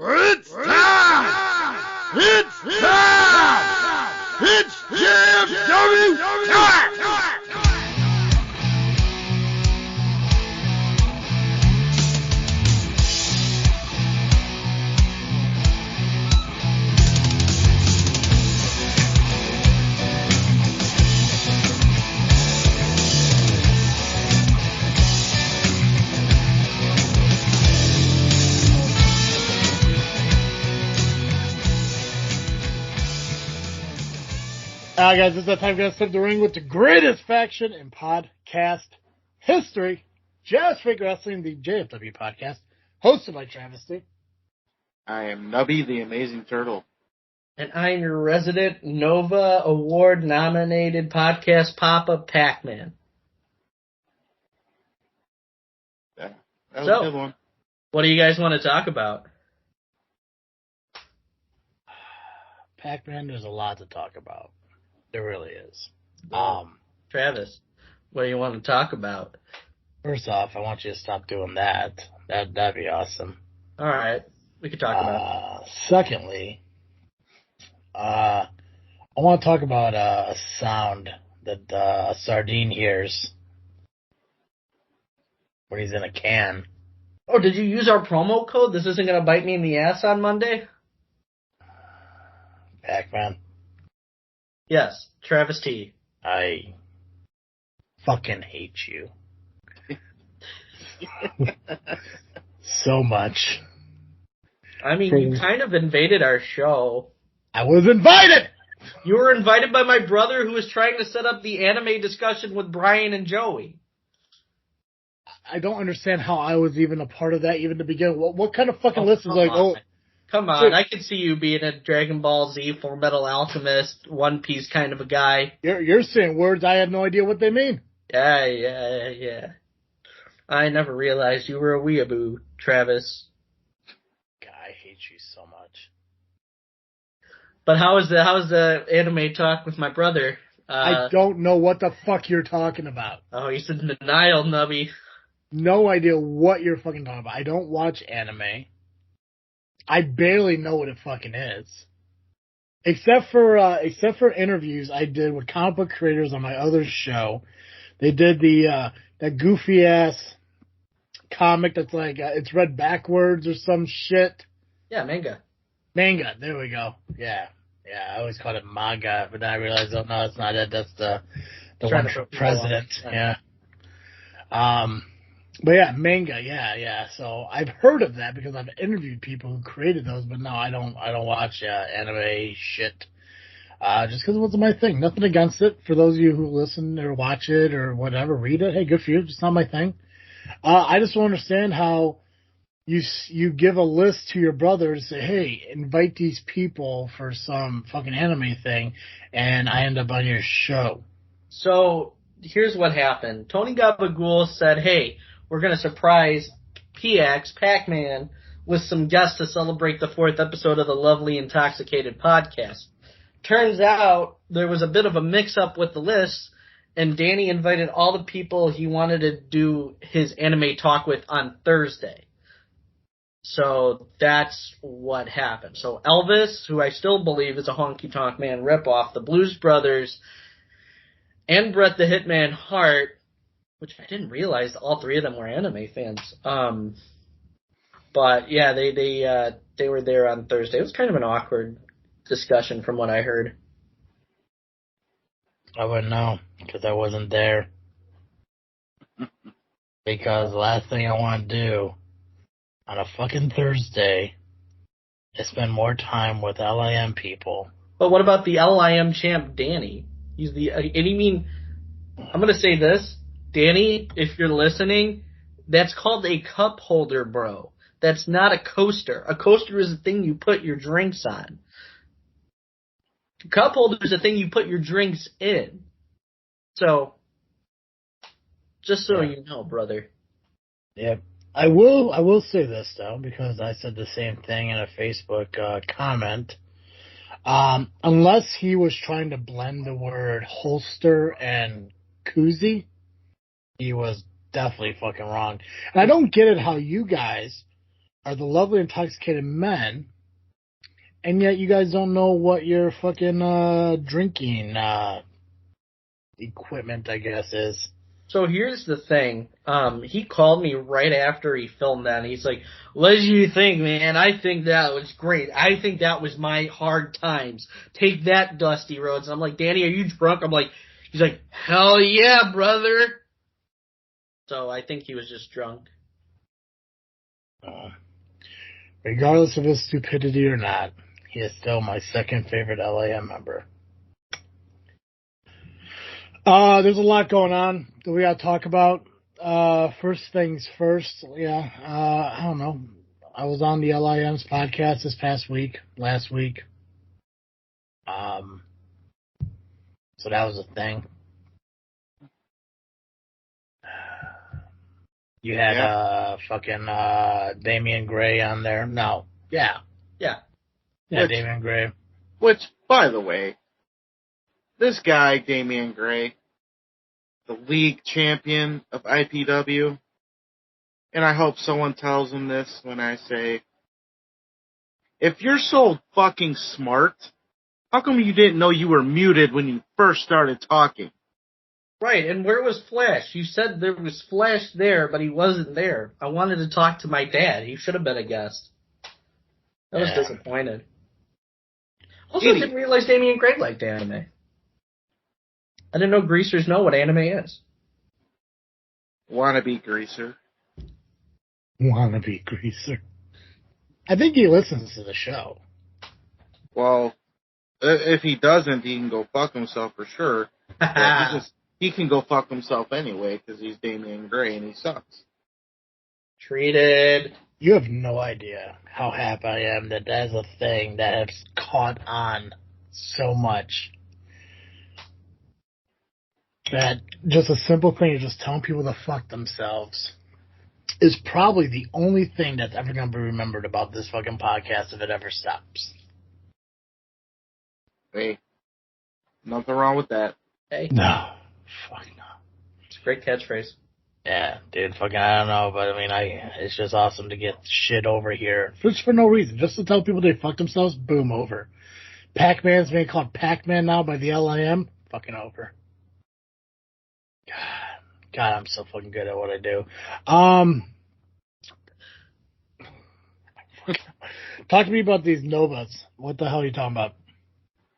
It's time! It's time! It's JFW time! Guys, this is the time we're going to step the ring with the greatest faction in podcast history, JFW Wrestling, the JFW Podcast, hosted by Travis T. I am Nubby, the Amazing Turtle. And I'm your resident Nova Award-nominated podcast papa, Pacman. That was a good one. What do you guys want to talk about? Pacman, there's a lot to talk about. There really is. Travis, what do you want to talk about? First off, I want you to stop doing that. That'd be awesome. All right, we could talk about it. Secondly, I want to talk about a sound that a sardine hears when he's in a can. Oh, did you use our promo code? This isn't going to bite me in the ass on Monday? Pacman. Yes, Travis T. I fucking hate you. So much. I mean, you kind of invaded our show. I was invited! You were invited by my brother who was trying to set up the anime discussion with Brian and Joey. I don't understand how I was even a part of that even to begin. What kind of fucking list is like, Come on, I could see you being a Dragon Ball Z, Full Metal Alchemist, One Piece kind of a guy. You're saying words I had no idea what they mean. Yeah. I never realized you were a weeaboo, Travis. God, I hate you so much. But how's the anime talk with my brother? I don't know what the fuck you're talking about. Oh, he's in denial, Nubby. No idea what you're fucking talking about. I don't watch anime. I barely know what it fucking is. Except for interviews I did with comic book creators on my other show. They did that goofy ass comic that's like, it's read backwards or some shit. Yeah, manga. Manga, there we go. Yeah, I always called it manga, but then I realized, oh no, that's not it. That's the one for president. Yeah. But yeah, manga, yeah. So I've heard of that because I've interviewed people who created those, but no, I don't watch anime shit. Just because it wasn't my thing. Nothing against it. For those of you who listen or watch it or whatever, read it. Hey, good for you. It's not my thing. I just don't understand how you give a list to your brother to say, hey, invite these people for some fucking anime thing, and I end up on your show. So here's what happened. Tony Gabagool said, hey, we're going to surprise PX, Pacman, with some guests to celebrate the 4th episode of the Lovely Intoxicated podcast. Turns out there was a bit of a mix-up with the list, and Danny invited all the people he wanted to do his anime talk with on Thursday. So that's what happened. So Elvis, who I still believe is a Honky Tonk Man ripoff, the Blues Brothers, and Bret the Hitman Hart, which I didn't realize all three of them were anime fans. But yeah, they were there on Thursday. It was kind of an awkward discussion from what I heard. I wouldn't know because I wasn't there. Because the last thing I want to do on a fucking Thursday is spend more time with LIM people. But what about the LIM champ Danny? He's the and you mean I'm gonna say this. Danny, if you're listening, that's called a cup holder, bro. That's not a coaster. A coaster is a thing you put your drinks on. A cup holder is a thing you put your drinks in. So, just so you know, brother. Yep. I will say this, though, because I said the same thing in a Facebook comment. Unless he was trying to blend the word holster and koozie, he was definitely fucking wrong. And I don't get it how you guys are the lovely intoxicated men, and yet you guys don't know what your fucking drinking equipment, I guess, is. So here's the thing. He called me right after he filmed that, and he's like, what did you think, man? I think that was great. I think that was my hard times. Take that, Dusty Rhodes. And I'm like, Danny, are you drunk? He's like, hell yeah, brother. So I think he was just drunk. Regardless of his stupidity or not, he is still my second favorite LAM member. There's a lot going on that we got to talk about. First things first, I don't know. I was on the LIM's podcast last week. So that was a thing. You had fucking Damian Gray on there. No. Yeah. Damian Gray. Which, by the way, this guy, Damian Gray, the league champion of IPW, and I hope someone tells him this when I say, if you're so fucking smart, how come you didn't know you were muted when you first started talking? Right, and where was Flash? You said there was Flash there, but he wasn't there. I wanted to talk to my dad. He should have been a guest. I was disappointed. Also, I didn't realize Damian Gray liked anime. I didn't know greasers know what anime is. Wannabe greaser. Wannabe greaser. I think he listens to the show. Well, if he doesn't, he can go fuck himself for sure. He can go fuck himself anyway because he's Damian Gray and he sucks. Treated. You have no idea how happy I am that that's a thing that has caught on so much. That just a simple thing of just telling people to fuck themselves is probably the only thing that's ever going to be remembered about this fucking podcast if it ever stops. Hey, nothing wrong with that. Hey. No. Fuck no. It's a great catchphrase. Yeah, dude, fucking, I don't know, but I mean, it's just awesome to get shit over here. Just for no reason. Just to tell people they fucked themselves, boom, over. Pacman's being called Pacman now by the LIM, fucking over. God, I'm so fucking good at what I do. Talk to me about these Novas. What the hell are you talking about?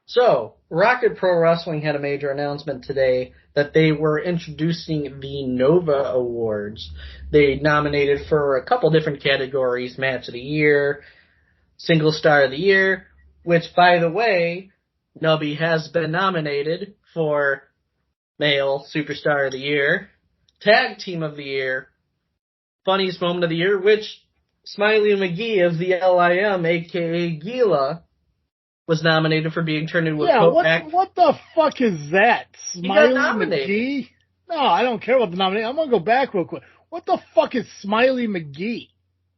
So, Rocket Pro Wrestling had a major announcement today that they were introducing the Nova Awards. They nominated for a couple different categories, Match of the Year, Single Star of the Year, which, by the way, Nubby has been nominated for Male Superstar of the Year, Tag Team of the Year, Funniest Moment of the Year, which Smiley McGee of the LIM, a.k.a. Gila, was nominated for being turned into a co-act. What the fuck is that? Smiley nominated. McGee? No, I don't care about the nomination. I'm going to go back real quick. What the fuck is Smiley McGee?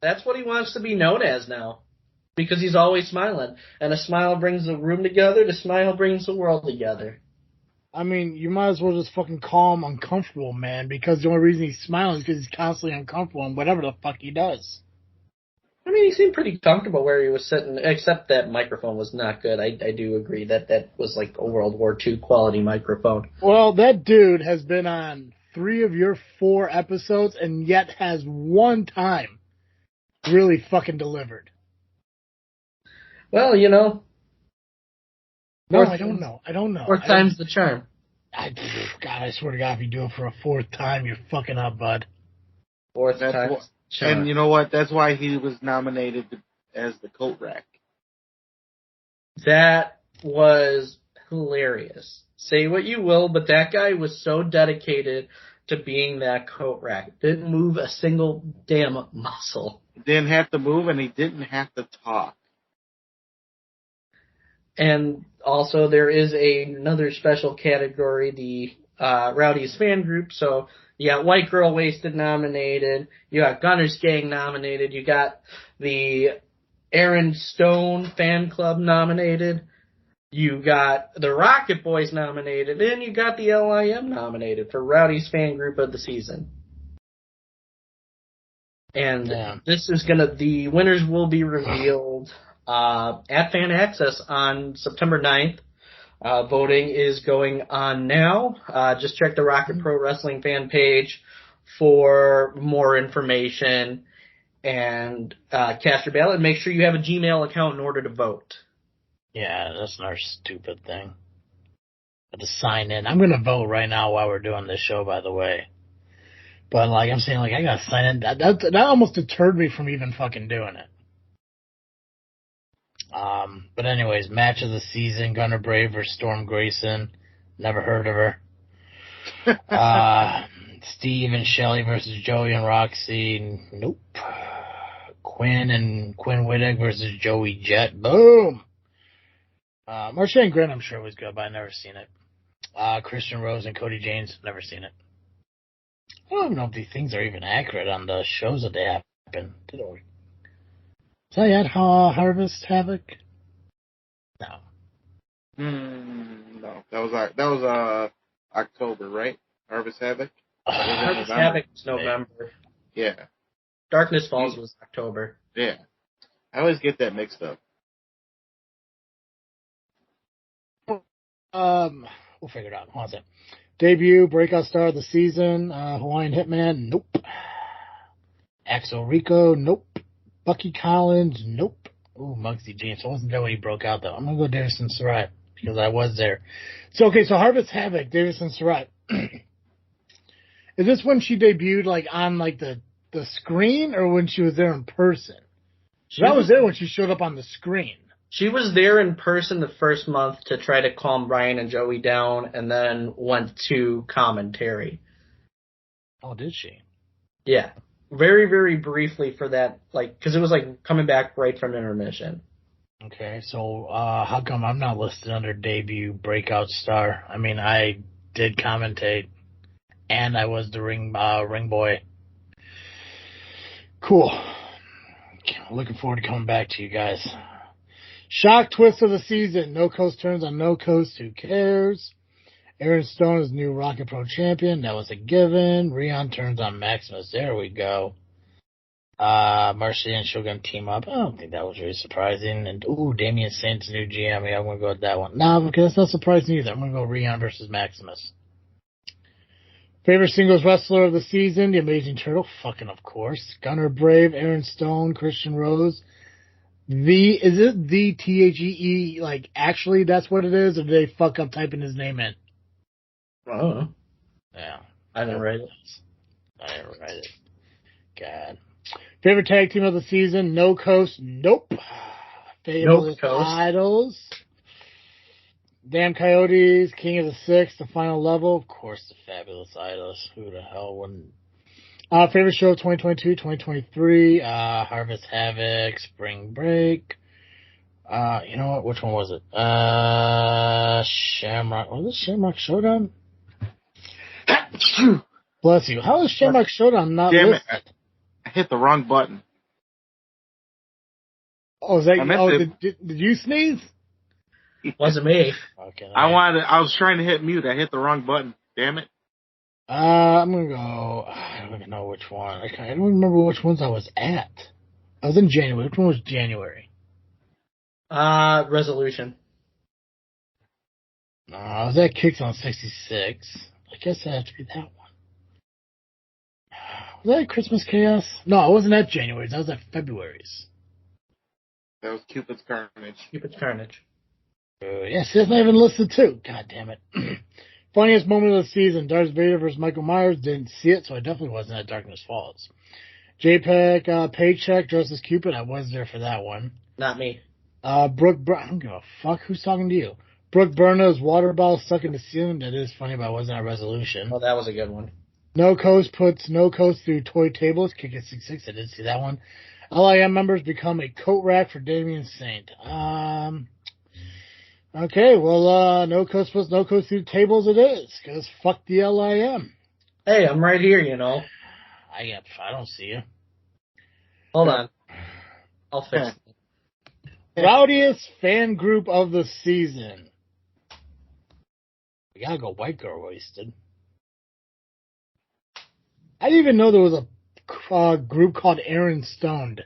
That's what he wants to be known as now. Because he's always smiling. And a smile brings the room together. The smile brings the world together. I mean, you might as well just fucking call him uncomfortable, man. Because the only reason he's smiling is because he's constantly uncomfortable in whatever the fuck he does. I mean, he seemed pretty comfortable where he was sitting, except that microphone was not good. I do agree that was like a World War II quality microphone. Well, that dude has been on 3 of your 4 episodes and yet has one time really fucking delivered. Well, you know. No, I don't know. Fourth time's the charm. God, I swear to God, if you do it for a 4th time, you're fucking up, bud. Fourth time. And you know what? That's why he was nominated as the coat rack. That was hilarious. Say what you will, but that guy was so dedicated to being that coat rack. Didn't move a single damn muscle. He didn't have to move, and he didn't have to talk. And also there is another special category, the Rowdy's fan group. So you got White Girl Wasted nominated. You got Gunner's Gang nominated. You got the Aaron Stone fan club nominated. You got the Rocket Boys nominated. And you got the LIM nominated for Rowdy's fan group of the season. And Yeah. the winners will be revealed at Fan Access on September 9th. Voting is going on now. Just check the Rocket Pro Wrestling fan page for more information and cast your ballot. Make sure you have a Gmail account in order to vote. Yeah, that's another stupid thing. But to sign in. I'm going to vote right now while we're doing this show, by the way. But, like, I'm saying, like, I got to sign in. That almost deterred me from even fucking doing it. But anyways, match of the season, Gunnar Brave versus Storm Grayson. Never heard of her. Steve and Shelly versus Joey and Roxy. Nope. Quinn Wittig versus Joey Jet. Boom! Marcia and Grant, I'm sure was good, but I've never seen it. Christian Rose and Cody James, never seen it. I don't even know if these things are even accurate on the shows that they happen. Is that yet Harvest Havoc? No. No, that was October, right? Harvest Havoc. Harvest Havoc is November. Yeah. Darkness Falls was October. Yeah. I always get that mixed up. We'll figure it out. Hold on a second. Debut, breakout star of the season, Hawaiian Hitman, nope. Axel Rico, nope. Bucky Collins, nope. Ooh, Muggsy James. I wasn't there when he broke out, though. I'm going to go Davison Surratt because I was there. So, okay, so Harvest Havoc, Davison Surratt. Is this when she debuted, like, on, like, the screen or when she was there in person? I was there when she showed up on the screen. She was there in person the first month to try to calm Brian and Joey down and then went to commentary. Oh, did she? Yeah. Very, very briefly for that, like, because it was, like, coming back right from intermission. Okay, so how come I'm not listed under debut breakout star? I mean, I did commentate, and I was the ring boy. Cool. Looking forward to coming back to you guys. Shock twist of the season. No Coast turns on No Coast. Who cares? Aaron Stone is new Rocket Pro champion. That was a given. Rion turns on Maximus. There we go. Marcia and Shogun team up. I don't think that was really surprising. And, Damian Saint's new GM. Yeah, I'm going to go with that one. No, because that's not surprising either. I'm going to go Rion versus Maximus. Favorite singles wrestler of the season? The Amazing Turtle. Fucking of course. Gunnar Brave, Aaron Stone, Christian Rose. Is it the THEE, like, actually that's what it is, or did they fuck up typing his name in? I don't know. Yeah. I didn't write it. God. Favorite tag team of the season? No Coast? Nope. Favorite Idols? Damn Coyotes, King of the Six, The Final Level. Of course, the Fabulous Idols. Who the hell wouldn't? Favorite show of 2022, 2023, Harvest Havoc, Spring Break. You know what? Which one was it? Shamrock. Was it Shamrock Showdown? Bless you. How is Shamrock Showdown not listed? I hit the wrong button. Oh, is that did you sneeze? Wasn't me. Okay. I was trying to hit mute. I hit the wrong button. Damn it. I'm gonna go. I don't even know which one. I don't remember which ones I was at. I was in January. Which one was January? Resolution. No, I was at Kicks on 66. I guess that had to be that one. Was that Christmas Chaos? No, I wasn't at January's. I was at February's. That was Cupid's Carnage. Cupid's Carnage. Yes, that's not even listed too. God damn it. Funniest moment of the season, Darth Vader versus Michael Myers. Didn't see it, so I definitely wasn't at Darkness Falls. JPEG, Paycheck, dressed as Cupid. I was there for that one. Not me. Brooke, I don't give a fuck. Who's talking to you? Brooke Burner's water bottle stuck in the ceiling. That is funny, but I wasn't at Resolution. Oh, that was a good one. No Coast puts No Coast through toy tables. Kick it 6-6. I did see that one. LIM members become a coat rack for Damian Saint. Okay, well, No Coast puts No Coast through tables it is, because fuck the LIM. Hey, I'm right here, you know. I don't see you. Hold on. I'll fix it. Rowdiest fan group of the season. We gotta go White Girl Wasted. I didn't even know there was a group called Aaron Stoned.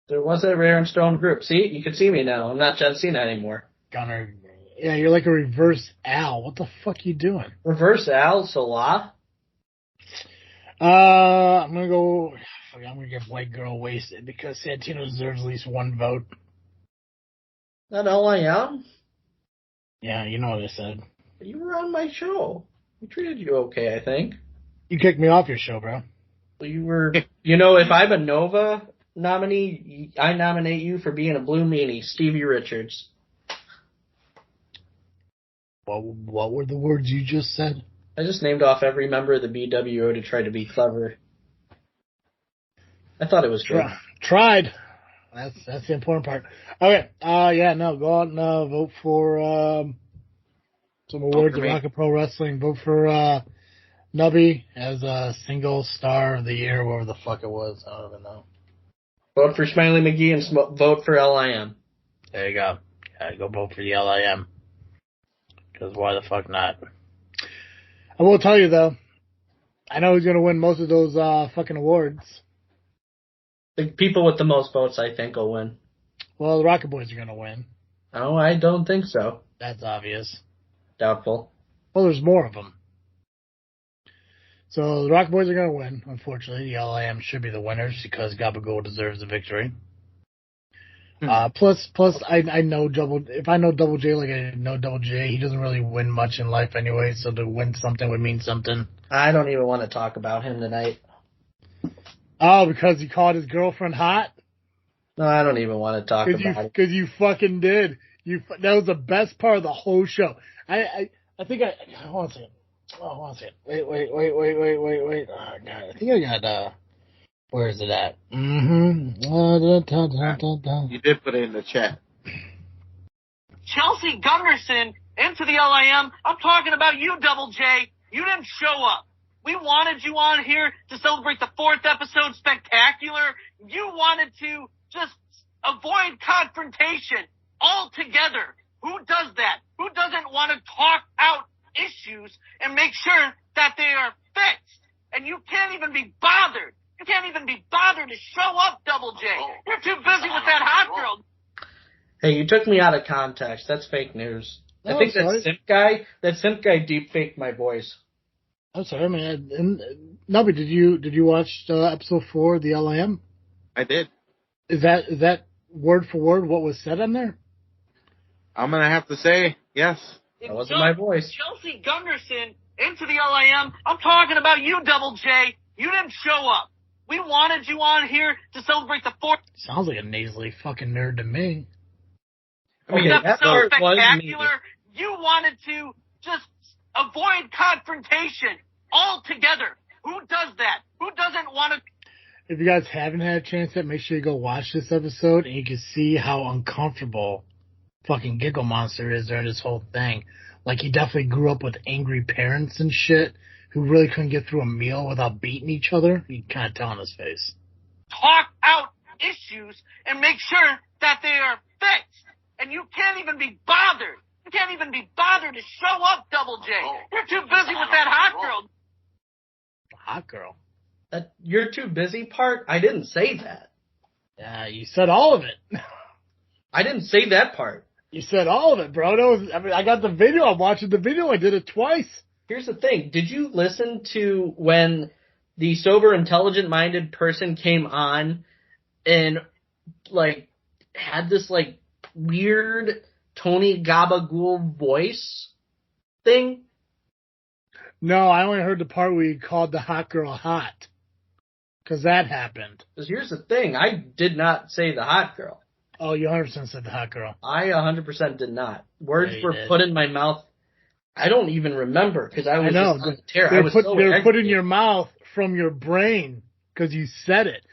There was a Aaron Stone group. See, you can see me now. I'm not John Cena anymore. Gunner. Yeah, you're like a reverse Al. What the fuck you doing? Reverse Al Salah? I'm gonna go. I'm gonna give White Girl Wasted because Santino deserves at least one vote. That all I am? Yeah, you know what I said. You were on my show. We treated you okay, I think. You kicked me off your show, bro. Well, you were. If I'm a Nova nominee, I nominate you for being a Blue Meanie, Stevie Richards. What were the words you just said? I just named off every member of the BWO to try to be clever. I thought it was good. Tried. That's the important part. Okay. Go out and vote for some awards at Rocket Pro Wrestling. Vote for Nubby as a single star of the year, whatever the fuck it was. I don't even know. Vote for Smiley McGee and vote for LIM. There you go. Yeah, go vote for the LIM. Because why the fuck not? I will tell you, though, I know who's going to win most of those fucking awards. The people with the most votes, I think, will win. Well, the Rocket Boys are going to win. Oh, I don't think so. That's obvious. Doubtful. Well, there's more of them. So the Rocket Boys are going to win. Unfortunately, the LIM should be the winners because Gabagool deserves the victory. Plus, I know if I know Double J like I know Double J, he doesn't really win much in life anyway, so to win something would mean something. I don't even want to talk about him tonight. Oh, because he called his girlfriend hot? No, I don't even want to talk about it. Because you fucking did. That was the best part of the whole show. I think hold on a second. Oh, hold on a second. Wait. Oh, God. I think I got, where is it at? You did put it in the chat. Chelsea Gunderson into the LIM. I'm talking about you, Double J. You didn't show up. We wanted you on here to celebrate the 4th episode spectacular. You wanted to just avoid confrontation altogether. Who does that? Who doesn't want to talk out issues and make sure that they are fixed? And you can't even be bothered. You can't even be bothered to show up, Double J. You're too busy with that hot girl. Hey, you took me out of context. That's fake news. Oh, I think sorry. that simp guy deep faked my voice. I'm sorry, man. Nubby, did you watch episode 4 of the LIM? I did. Is that word for word what was said on there? I'm gonna have to say yes. That wasn't my voice. Chelsea Gunderson into the LIM. I'm talking about you, Double J. You didn't show up. We wanted you on here to celebrate the 4th Sounds like a nasally fucking nerd to me. I mean, that episode part was me. spectacular. You wanted to just avoid confrontation altogether. Who does that? Who doesn't want to? If you guys haven't had a chance yet, make sure you go watch this episode and you can see how uncomfortable fucking Giggle Monster is during this whole thing. Like, he definitely grew up with angry parents and shit who really couldn't get through a meal without beating each other. You can kind of tell on his face. Talk out issues and make sure that they are fixed. And you can't even be bothered. You can't even be bothered to show up, Double J. You're too busy with that hot girl. Hot girl. That you're too busy part? I didn't say that. Yeah, you said all of it. I didn't say that part. You said all of it, bro. I got the video. I'm watching the video. I did it twice. Here's the thing. Did you listen to when the sober, intelligent-minded person came on and, like, had this, like, weird Tony Gabagool voice thing? No, I only heard the part where he called the hot girl hot. Because that happened. Because here's the thing. I did not say the hot girl. Oh, you 100% said the hot girl. I 100% did not. Words Yeah, you were did. put in my mouth. I don't even remember because I was I know. just on the tear. They I was were so put in angry. your mouth from your brain because you said it.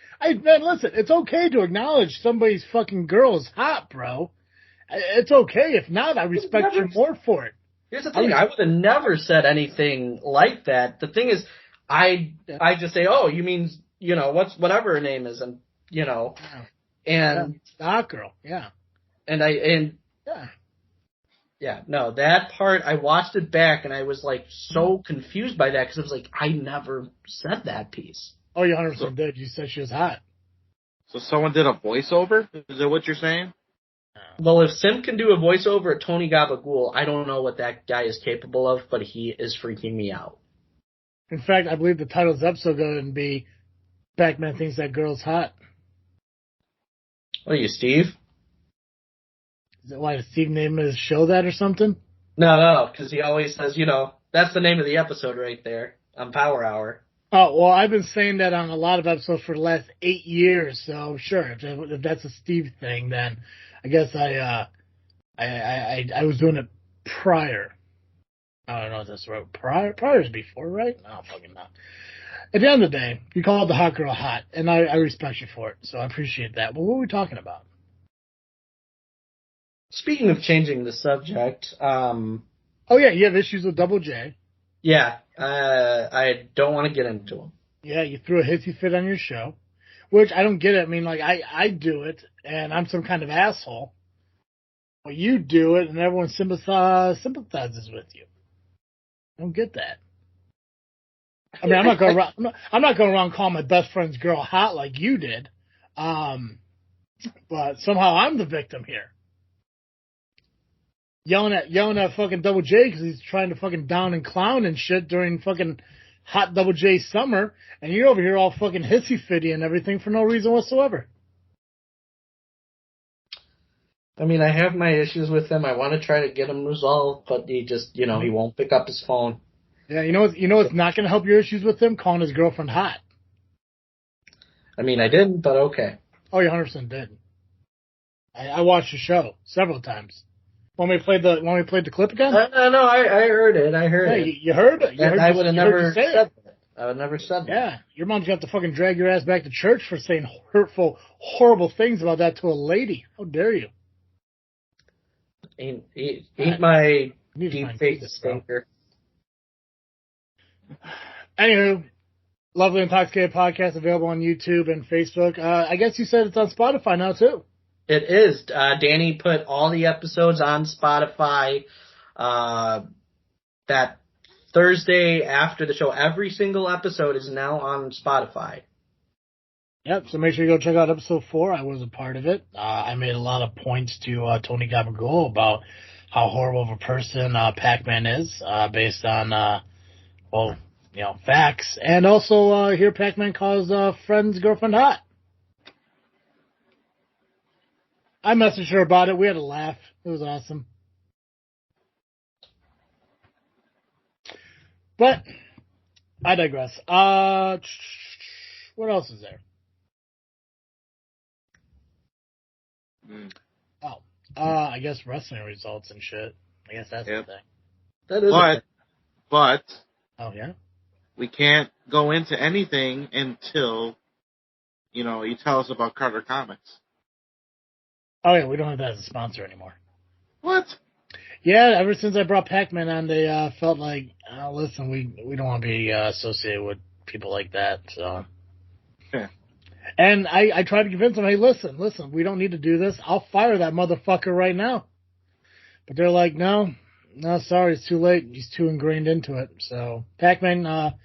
Man, listen, it's okay to acknowledge somebody's fucking girl is hot, bro. It's okay. If not, I respect you more for it. Here's the thing. I would have never said anything like that. The thing is, I just say, oh, you mean, whatever her name is, and, and the hot girl, yeah. No, that part, I watched it back and I was like so confused by that because I was like, I never said that piece. Oh, you 100% did. You said she was hot. So someone did a voiceover? Is that what you're saying? Well, if Sim can do a voiceover at Tony Gabagool, I don't know what that guy is capable of, but he is freaking me out. In fact, I believe the title of this episode going to be Pacman Thinks That Girl's Hot. What are you, Steve? Is that why Steve named his show that or something? No, because he always says, that's the name of the episode right there on Power Hour. Oh, well, I've been saying that on a lot of episodes for the last 8 years, so sure, if that's a Steve thing, then I guess I was doing it prior. I don't know if that's right. Prior is before, right? No, fucking not. At the end of the day, you called the hot girl hot, and I respect you for it, so I appreciate that. But what are we talking about? Speaking of changing the subject, oh yeah, you have issues with Double J. Yeah, I don't want to get into them. Yeah, you threw a hissy fit on your show, which I don't get it. I mean, like, I do it, and I'm some kind of asshole. But you do it, and everyone sympathizes with you. I don't get that. I mean, I'm not going around calling my best friend's girl hot like you did. But somehow I'm the victim here. Yelling at fucking Double J because he's trying to fucking down and clown and shit during fucking hot Double J summer, and you're over here all fucking hissy fitty and everything for no reason whatsoever. I mean, I have my issues with him. I want to try to get them resolved, but he just, he won't pick up his phone. Yeah, you know what's not going to help your issues with him? Calling his girlfriend hot. I mean, I didn't, but okay. Oh, you 100% did. I watched the show several times. Want me to play the clip again? No, I heard it. I heard it. You heard it. I would have never said that. I would never said that. Yeah, your mom's got to fucking drag your ass back to church for saying hurtful, horrible things about that to a lady. How dare you? Ain't my deep fake stinker. Anywho, Lovely Intoxicated Podcast available on YouTube and Facebook. I guess you said it's on Spotify now too. It is. Danny put all the episodes on Spotify that Thursday after the show. Every single episode is now on Spotify. Yep, so make sure you go check out episode 4. I was a part of it. I made a lot of points to Tony Gabagool about how horrible of a person Pacman is based on, facts. And also here Pacman calls friend's girlfriend hot. I messaged her about it. We had a laugh. It was awesome. But I digress. What else is there? I guess wrestling results and shit. I guess that's the thing. That is but oh yeah, we can't go into anything until you tell us about Carter Comics. Oh yeah, we don't have that as a sponsor anymore. What? Yeah, ever since I brought Pacman on, they felt like, listen, we don't want to be associated with people like that. So. Yeah. And I tried to convince them, hey, listen, we don't need to do this. I'll fire that motherfucker right now. But they're like, no, sorry, it's too late. He's too ingrained into it. So, Pacman,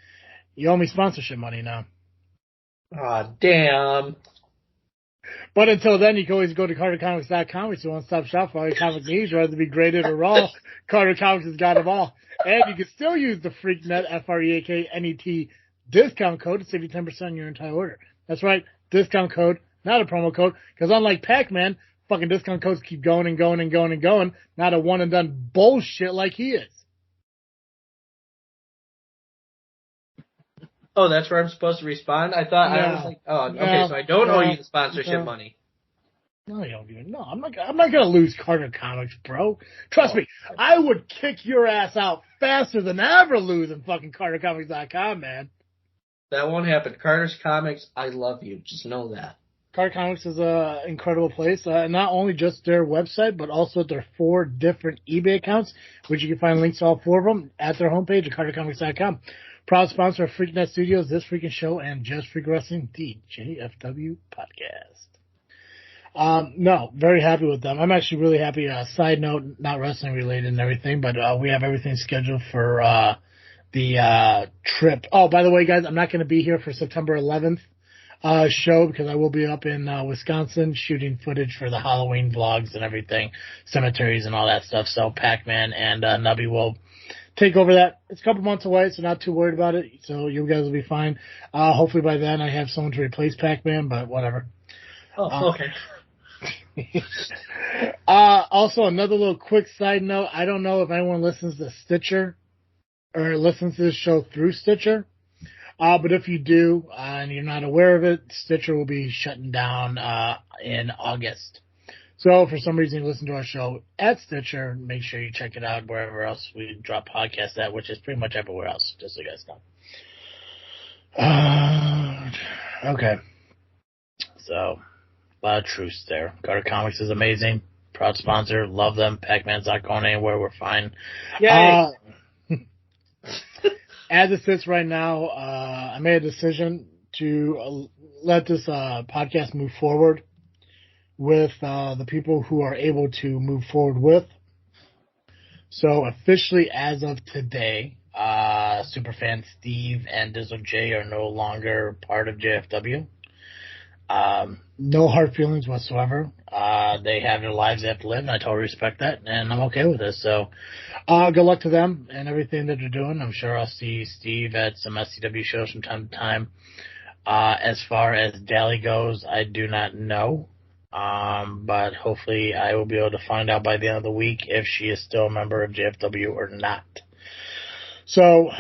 you owe me sponsorship money now. Aw, damn. But until then, you can always go to CarterComics.com. It's a one-stop shop for all your comic needs, whether it be graded or raw. Carter Comics has got them all. And you can still use the FreakNet, FREAKNET discount code to save you 10% on your entire order. That's right, discount code, not a promo code, because unlike Pacman, fucking discount codes keep going and going and going and going, not a one-and-done bullshit like he is. Oh, that's where I'm supposed to respond? I thought, I was like, okay, so I don't owe you the sponsorship money. No, you don't even know. I'm not gonna lose Carter Comics, bro. Trust me, I would kick your ass out faster than ever losing fucking CarterComics.com, man. That won't happen. Carter's Comics, I love you. Just know that. Carter Comics is an incredible place. Not only just their website, but also their 4 different eBay accounts, which you can find links to all 4 of them at their homepage at CarterComics.com. Proud sponsor of FreakNet Studios, This Freaking Show, and Just Freak Wrestling, the JFW Podcast. No, very happy with them. I'm actually really happy. Side note, not wrestling related and everything, but we have everything scheduled for the trip. Oh, by the way, guys, I'm not going to be here for September 11th show because I will be up in Wisconsin shooting footage for the Halloween vlogs and everything, cemeteries and all that stuff. So Pacman and Nubby will take over that. It's a couple months away, so not too worried about it. So you guys will be fine. Hopefully by then I have someone to replace Pacman, but whatever. Oh, okay. Also, another little quick side note. I don't know if anyone listens to Stitcher or listens to this show through Stitcher. But if you do, and you're not aware of it, Stitcher will be shutting down in August. So for some reason you listen to our show at Stitcher, make sure you check it out wherever else we drop podcasts at, which is pretty much everywhere else, just so you guys know. Okay. So, a lot of truths there. Carter Comics is amazing. Proud sponsor. Love them. Pac-Man's not going anywhere. We're fine. Yay! As it sits right now, I made a decision to let this podcast move forward with the people who are able to move forward with. So officially, as of today, Superfan Steve and Dizzle J are no longer part of JFW. No hard feelings whatsoever. They have their lives they have to live, and I totally respect that, and I'm okay with this. So, good luck to them and everything that they're doing. I'm sure I'll see Steve at some SCW shows from time to time. As far as Dally goes, I do not know. But hopefully I will be able to find out by the end of the week if she is still a member of JFW or not. So,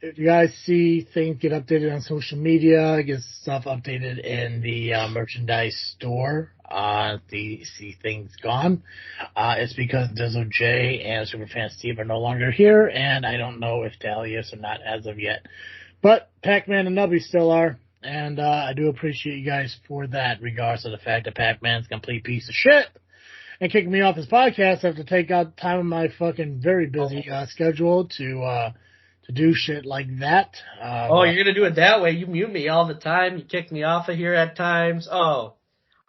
if you guys see things get updated on social media, get stuff updated in the merchandise store, see things gone, it's because Dizzle J and Superfan Steve are no longer here, and I don't know if Dally is or not as of yet. But Pacman and Nubby still are, and I do appreciate you guys for that, regardless of the fact that Pacman's a complete piece of shit and kicking me off his podcast. I have to take out time of my fucking very busy schedule to do shit like that. You're going to do it that way. You mute me all the time. You kick me off of here at times. Oh,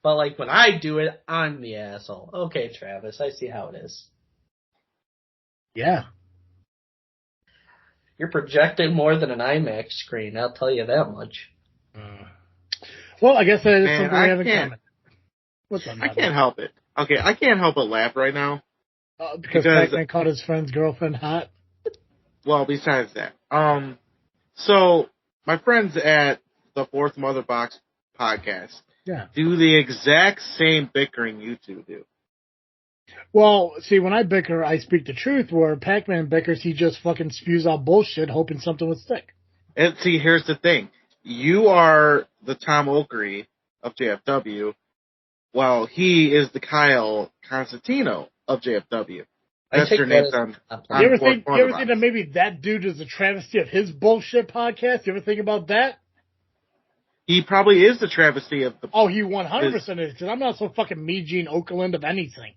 but like when I do it, I'm the asshole. Okay, Travis, I see how it is. Yeah. You're projecting more than an IMAX screen, I'll tell you that much. Well, I guess that is something we have in common. What's up, I can't help it. Okay, I can't help but laugh right now. Because Pacman called his friend's girlfriend hot? Well, besides that. So, my friends at the Fourth Mother Box podcast do the exact same bickering you two do. Well, see, when I bicker, I speak the truth. Where Pacman bickers, he just fucking spews out bullshit, hoping something would stick. And see, here's the thing. You are the Tom Okery of JFW, while he is the Kyle Constantino of JFW. That's your name on you ever think that maybe that dude is a travesty of his bullshit podcast? You ever think about that? He probably is the travesty of the... Oh, he 100% is, because I'm not so fucking Gene Okerlund of anything.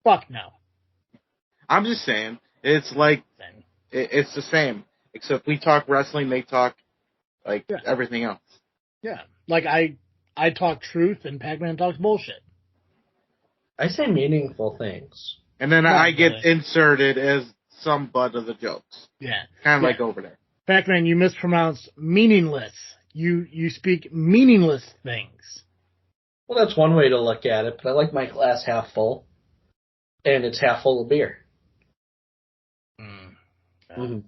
Fuck no. I'm just saying, it's like, it's the same. Except we talk wrestling, they talk, everything else. Yeah. Like, I talk truth, and Pacman talks bullshit. I say meaningful things. And then I get inserted as some butt of the jokes. Yeah. Kind of like over there. Pacman, you mispronounced meaningless. You speak meaningless things. Well, that's one way to look at it, but I like my glass half full. And it's half full of beer. I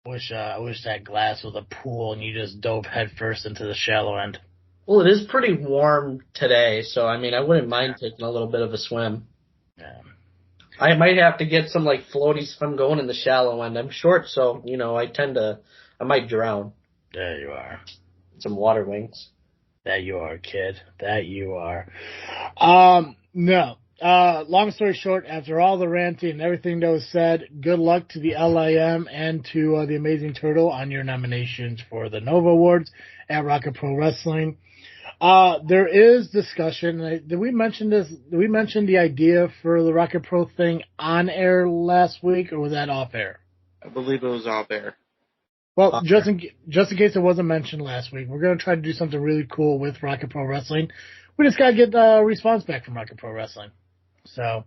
wish that glass was a pool and you just dove headfirst into the shallow end. Well, it is pretty warm today, so I mean, I wouldn't mind taking a little bit of a swim. Yeah. I might have to get some floaties if I'm going in the shallow end. I'm short, so I might drown. There you are. Some water wings. That you are, kid. That you are. No. Long story short, after all the ranting and everything that was said, good luck to the LIM and to the Amazing Turtle on your nominations for the Nova Awards at Rocket Pro Wrestling. There is discussion. Did we mention this? Did we mention the idea for the Rocket Pro thing on air last week, or was that off air? I believe it was off air. Well, just in case it wasn't mentioned last week, we're going to try to do something really cool with Rocket Pro Wrestling. We just got to get a response back from Rocket Pro Wrestling. So,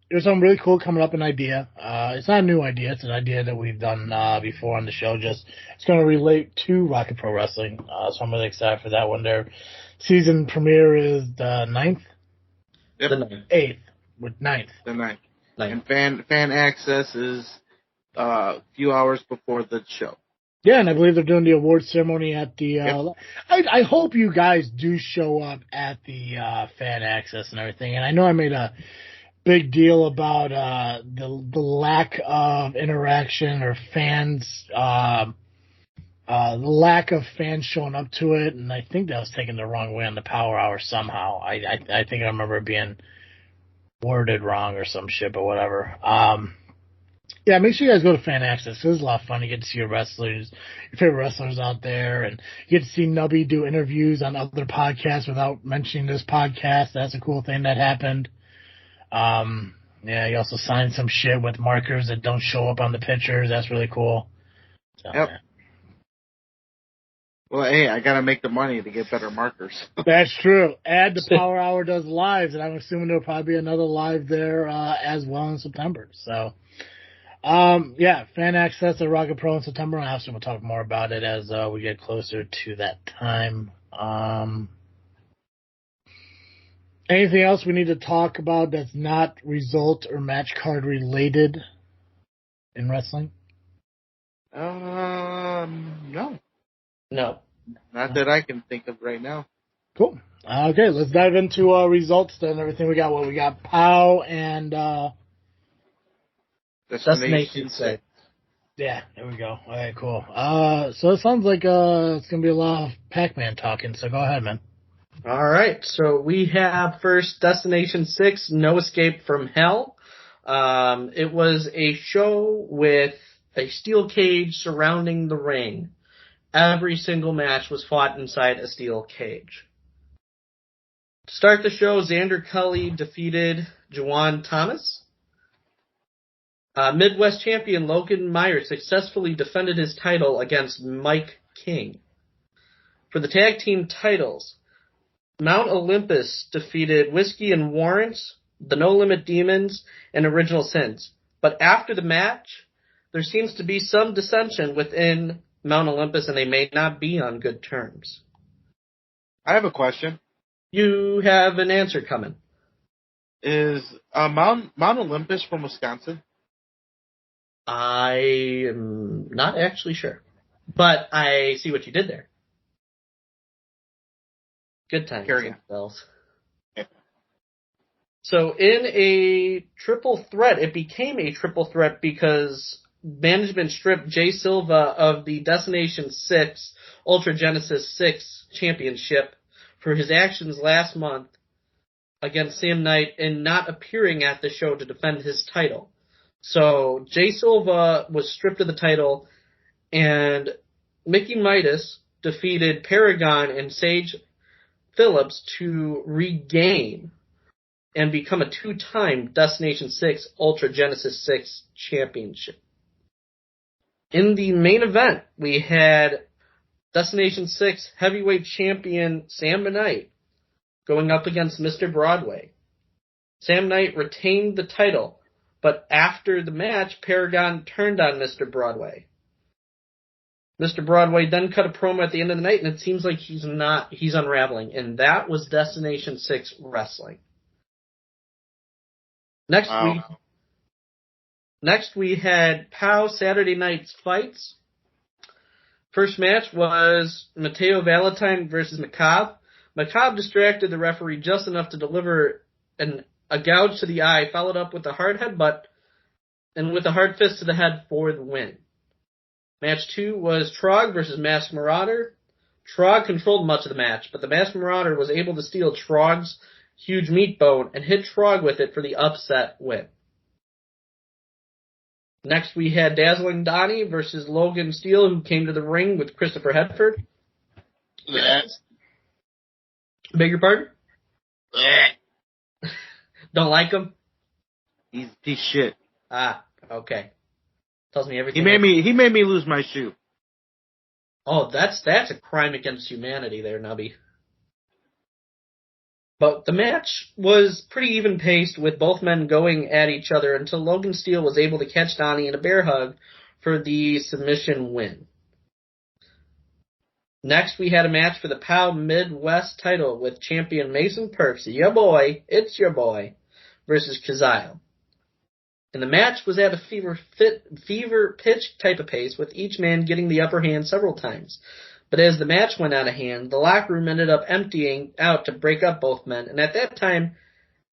there's something really cool coming up, an idea. It's not a new idea. It's an idea that we've done before on the show. Just it's going to relate to Rocket Pro Wrestling. So I'm really excited for that one. Their season premiere is the 9th? Yep. The 9th. 8th. With 9th. The 9th. And fan access is a few hours before the show. Yeah, and I believe they're doing the awards ceremony at the. I hope you guys do show up at the fan access and everything. And I know I made a big deal about the lack of interaction or fans, the lack of fans showing up to it, and I think that was taken the wrong way on the Power Hour somehow. I think I remember it being worded wrong or some shit, but whatever. Yeah, make sure you guys go to Fan Access. It was a lot of fun. You get to see your wrestlers, your favorite wrestlers out there, and you get to see Nubby do interviews on other podcasts without mentioning this podcast. That's a cool thing that happened. Yeah, you also signed some shit with markers that don't show up on the pictures. That's really cool. So, Yep. Yeah. Well, hey, I gotta make the money to get better markers. That's true. And the Power Hour does lives, and I'm assuming there'll probably be another live there as well in September. So, yeah, Fan Access at Rocket Pro in September. Obviously, we'll talk more about it as we get closer to that time. Anything else we need to talk about that's not result or match card related in wrestling? No. No. Not that I can think of right now. Cool. Okay, let's dive into results then. Everything we got. What we got? POW and Destination 6. yeah, there we go. All right, cool. So it sounds like it's gonna be a lot of Pacman talking. So go ahead, man. All right, so we have first Destination 6, No Escape from Hell. It was a show with a steel cage surrounding the ring. Every single match was fought inside a steel cage. To start the show, Xander Cully defeated Juwan Thomas. Midwest champion Logan Meyer successfully defended his title against Mike King. For the tag team titles, Mount Olympus defeated Whiskey and Warrants, the No Limit Demons, and Original Sins. But after the match, there seems to be some dissension within Mount Olympus, and they may not be on good terms. I have a question. You have an answer coming. Is Mount Olympus from Wisconsin? I am not actually sure, but I see what you did there. Good times. Carry on. Bells. So in a triple threat, it became a triple threat because management stripped Jay Silva of the Destination 6 Ultra Genesis 6 championship for his actions last month against Sam Knight and not appearing at the show to defend his title. So Jay Silva was stripped of the title, and Mickey Midas defeated Paragon and Sage Phillips to regain and become a two-time Destination 6 Ultra Genesis 6 championship. In the main event, we had Destination 6 heavyweight champion Sam Knight going up against Mr. Broadway. Sam Knight retained the title, but after the match, Paragon turned on Mr. Broadway. Mr. Broadway then cut a promo at the end of the night, and it seems like he's unraveling. And that was Destination 6 Wrestling. Next we had POW Saturday Night's Fights. First match was Mateo Valentine versus Macabre. Macabre distracted the referee just enough to deliver a gouge to the eye, followed up with a hard headbutt and with a hard fist to the head for the win. Match 2 was Trog versus Masked Marauder. Trog controlled much of the match, but the Masked Marauder was able to steal Trog's huge meat bone and hit Trog with it for the upset win. Next we had Dazzling Donnie versus Logan Steele, who came to the ring with Christopher Hedford. Yes. Beg your pardon? Don't like him? He's a piece of shit. Ah, okay. Tells me everything. He made me lose my shoe. Oh, that's a crime against humanity there, Nubby. But the match was pretty even-paced, with both men going at each other until Logan Steele was able to catch Donnie in a bear hug for the submission win. Next, we had a match for the POW Midwest title with champion Mason Perks, your boy, it's your boy, versus Kazile. And the match was at a fever-pitch type of pace, with each man getting the upper hand several times. But as the match went out of hand, the locker room ended up emptying out to break up both men. And at that time,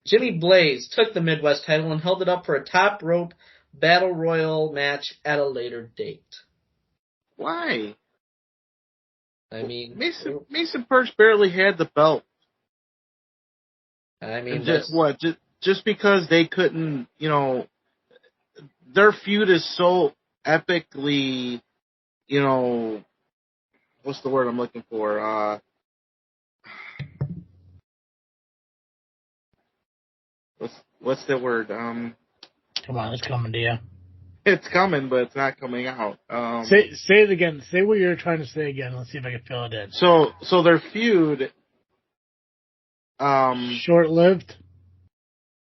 Jimmy Blaze took the Midwest title and held it up for a top rope battle royal match at a later date. Why? I mean, Mason Perks barely had the belt. I mean, just because they couldn't, their feud is so epically, what's the word I'm looking for? What's the word? Come on, it's coming to you. It's coming, but it's not coming out. Say it again. Say what you're trying to say again. Let's see if I can fill it in. So their feud. Short-lived.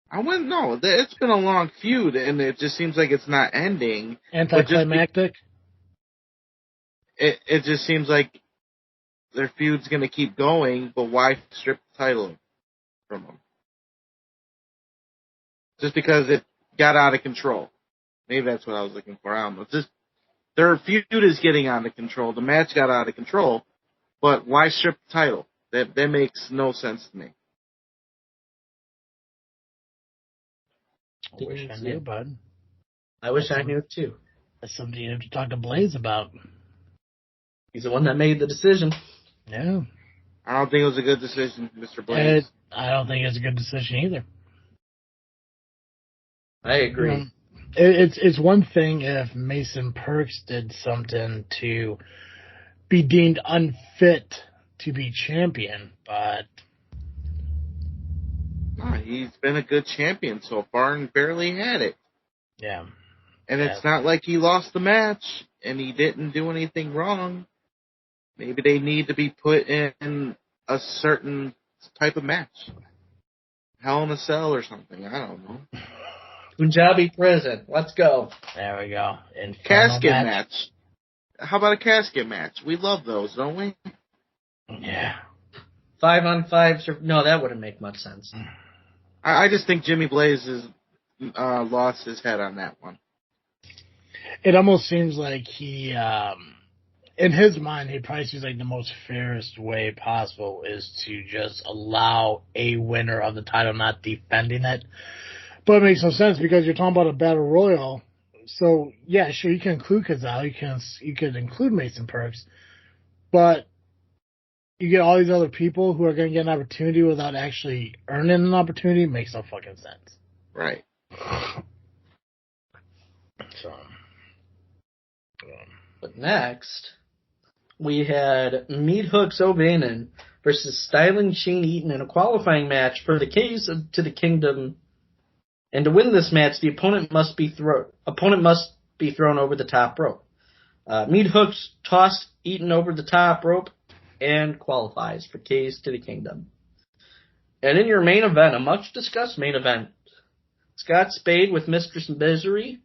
I wouldn't know. It's been a long feud, and it just seems like it's not ending. Anticlimactic. It just seems like their feud's going to keep going, but why strip the title from them? Just because it got out of control. Maybe that's what I was looking for. I don't know. Their feud is getting out of control. The match got out of control, but why strip the title? That makes no sense to me. I wish I knew, bud. I wish I knew too. That's something you have to talk to Blaze about. He's the one that made the decision. Yeah. I don't think it was a good decision, Mr. Blaze. I don't think it's a good decision either. I agree. It's one thing if Mason Perks did something to be deemed unfit to be champion, but he's been a good champion so far and barely had it. Yeah. And it's not like he lost the match and he didn't do anything wrong. Maybe they need to be put in a certain type of match. Hell in a Cell or something. I don't know. Punjabi prison. Let's go. There we go. Casket match. How about a casket match? We love those, don't we? Yeah. 5-on-5. No, that wouldn't make much sense. I just think Jimmy Blaze has lost his head on that one. It almost seems like he, in his mind, he probably sees like the most fairest way possible is to just allow a winner of the title not defending it. But it makes no sense because you're talking about a battle royal. So yeah, sure, you can include Kazal, you can include Mason Perks, but you get all these other people who are going to get an opportunity without actually earning an opportunity. It makes no fucking sense. Right. So, but next, we had Meat Hooks O'Bannon versus Styling Shane Eaton in a qualifying match for the Keys to the Kingdom. And to win this match, the opponent must be thrown over the top rope. Meat Hooks tossed Eaton over the top rope and qualifies for Keys to the Kingdom. And in your main event, a much-discussed main event, Scott Spade with Mistress Misery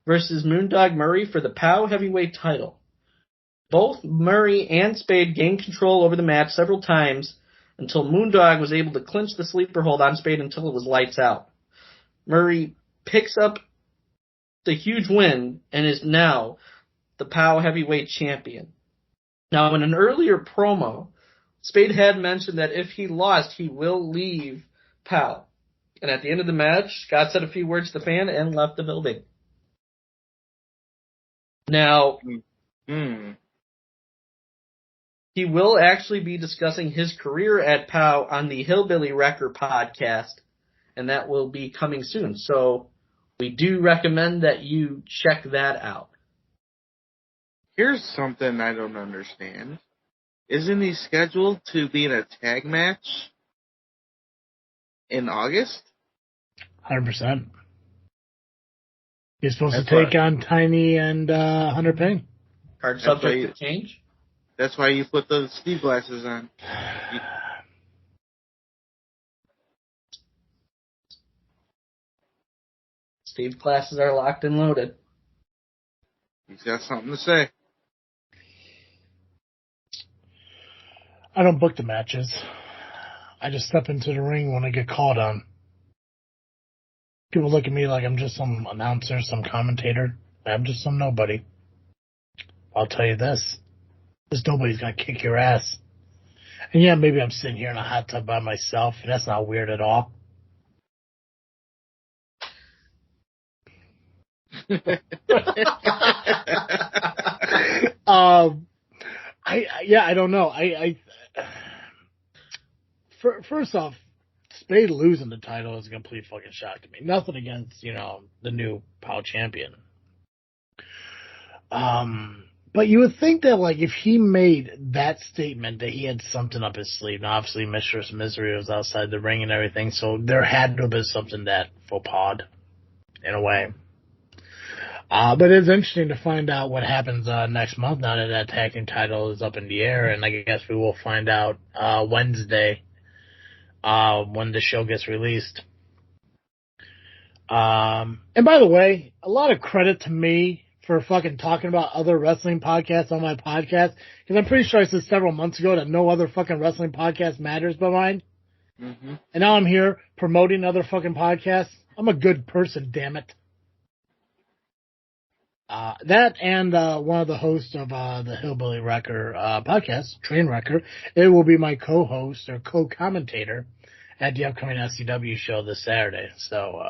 versus Moondog Murray for the POW heavyweight title. Both Murray and Spade gained control over the match several times until Moondog was able to clinch the sleeper hold on Spade until it was lights out. Murray picks up the huge win and is now the POW heavyweight champion. Now, in an earlier promo, Spade had mentioned that if he lost, he will leave POW. And at the end of the match, Scott said a few words to the fan and left the building. Now, he will actually be discussing his career at POW on the Hillbilly Wrecker podcast, and that will be coming soon. So we do recommend that you check that out. Here's something I don't understand. Isn't he scheduled to be in a tag match in August? 100%. He's supposed to take on Tiny and Hunter Payne. Hard subject to change. That's why you put the Steve glasses on. Steve's classes are locked and loaded. He's got something to say. I don't book the matches. I just step into the ring when I get called on. People look at me like I'm just some announcer, some commentator. I'm just some nobody. I'll tell you this nobody's gonna kick your ass. And yeah, maybe I'm sitting here in a hot tub by myself, and that's not weird at all. I don't know. First off, Spade losing the title is a complete fucking shock to me. Nothing against, the new POW champion. But you would think that, like, if he made that statement that he had something up his sleeve, and obviously Mistress Misery was outside the ring and everything, so there had to have been something that faux pas in a way. But it's interesting to find out what happens next month now that tag team title is up in the air, and I guess we will find out Wednesday when the show gets released. And by the way, a lot of credit to me for fucking talking about other wrestling podcasts on my podcast, because I'm pretty sure I said several months ago that no other fucking wrestling podcast matters but mine. Mm-hmm. And now I'm here promoting other fucking podcasts. I'm a good person, damn it. That and one of the hosts of the Hillbilly Wrecker podcast, Trainwrecker, it will be my co-host or co-commentator at the upcoming SCW show this Saturday. So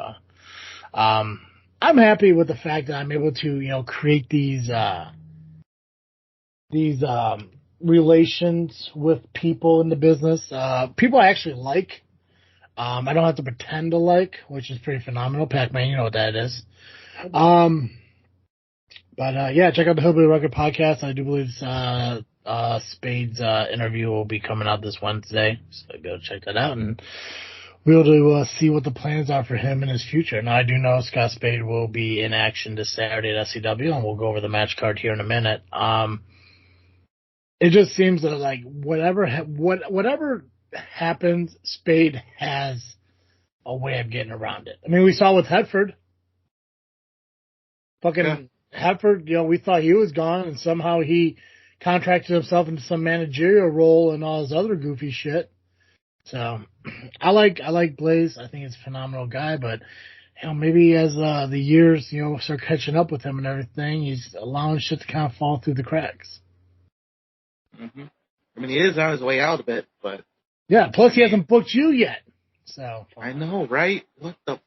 I'm happy with the fact that I'm able to, create these relations with people in the business. People I actually like. I don't have to pretend to like, which is pretty phenomenal. Pacman, you know what that is. But yeah, check out the Hillbilly Record podcast. I do believe Spade's interview will be coming out this Wednesday, so go check that out, and we'll do see what the plans are for him in his future. Now, I do know Scott Spade will be in action this Saturday at SCW, and we'll go over the match card here in a minute. It just seems that, like, whatever happens, Spade has a way of getting around it. I mean, we saw with Hedford. Fucking Hedford, we thought he was gone, and somehow he contracted himself into some managerial role and all his other goofy shit. So, I like Blaze. I think he's a phenomenal guy, but, maybe as the years, start catching up with him and everything, he's allowing shit to kind of fall through the cracks. Mm-hmm. I mean, he is on his way out a bit, but... Yeah, plus he hasn't booked you yet. So I know, right? What the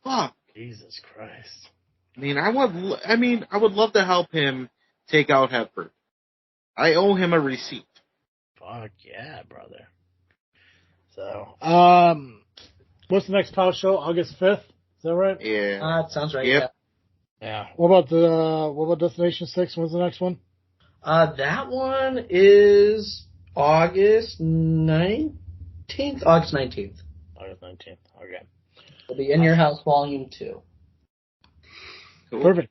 fuck? Jesus Christ. I would love to help him take out Hedford. I owe him a receipt. Fuck yeah, brother. So, what's the next POW show? August 5th? Is that right? Yeah. That sounds right. Yep. Yeah. What about Destination 6? When's the next one? That one is August 19th. August 19th. August 19th. Okay. It'll be In Your House Volume 2. Cool. Perfect.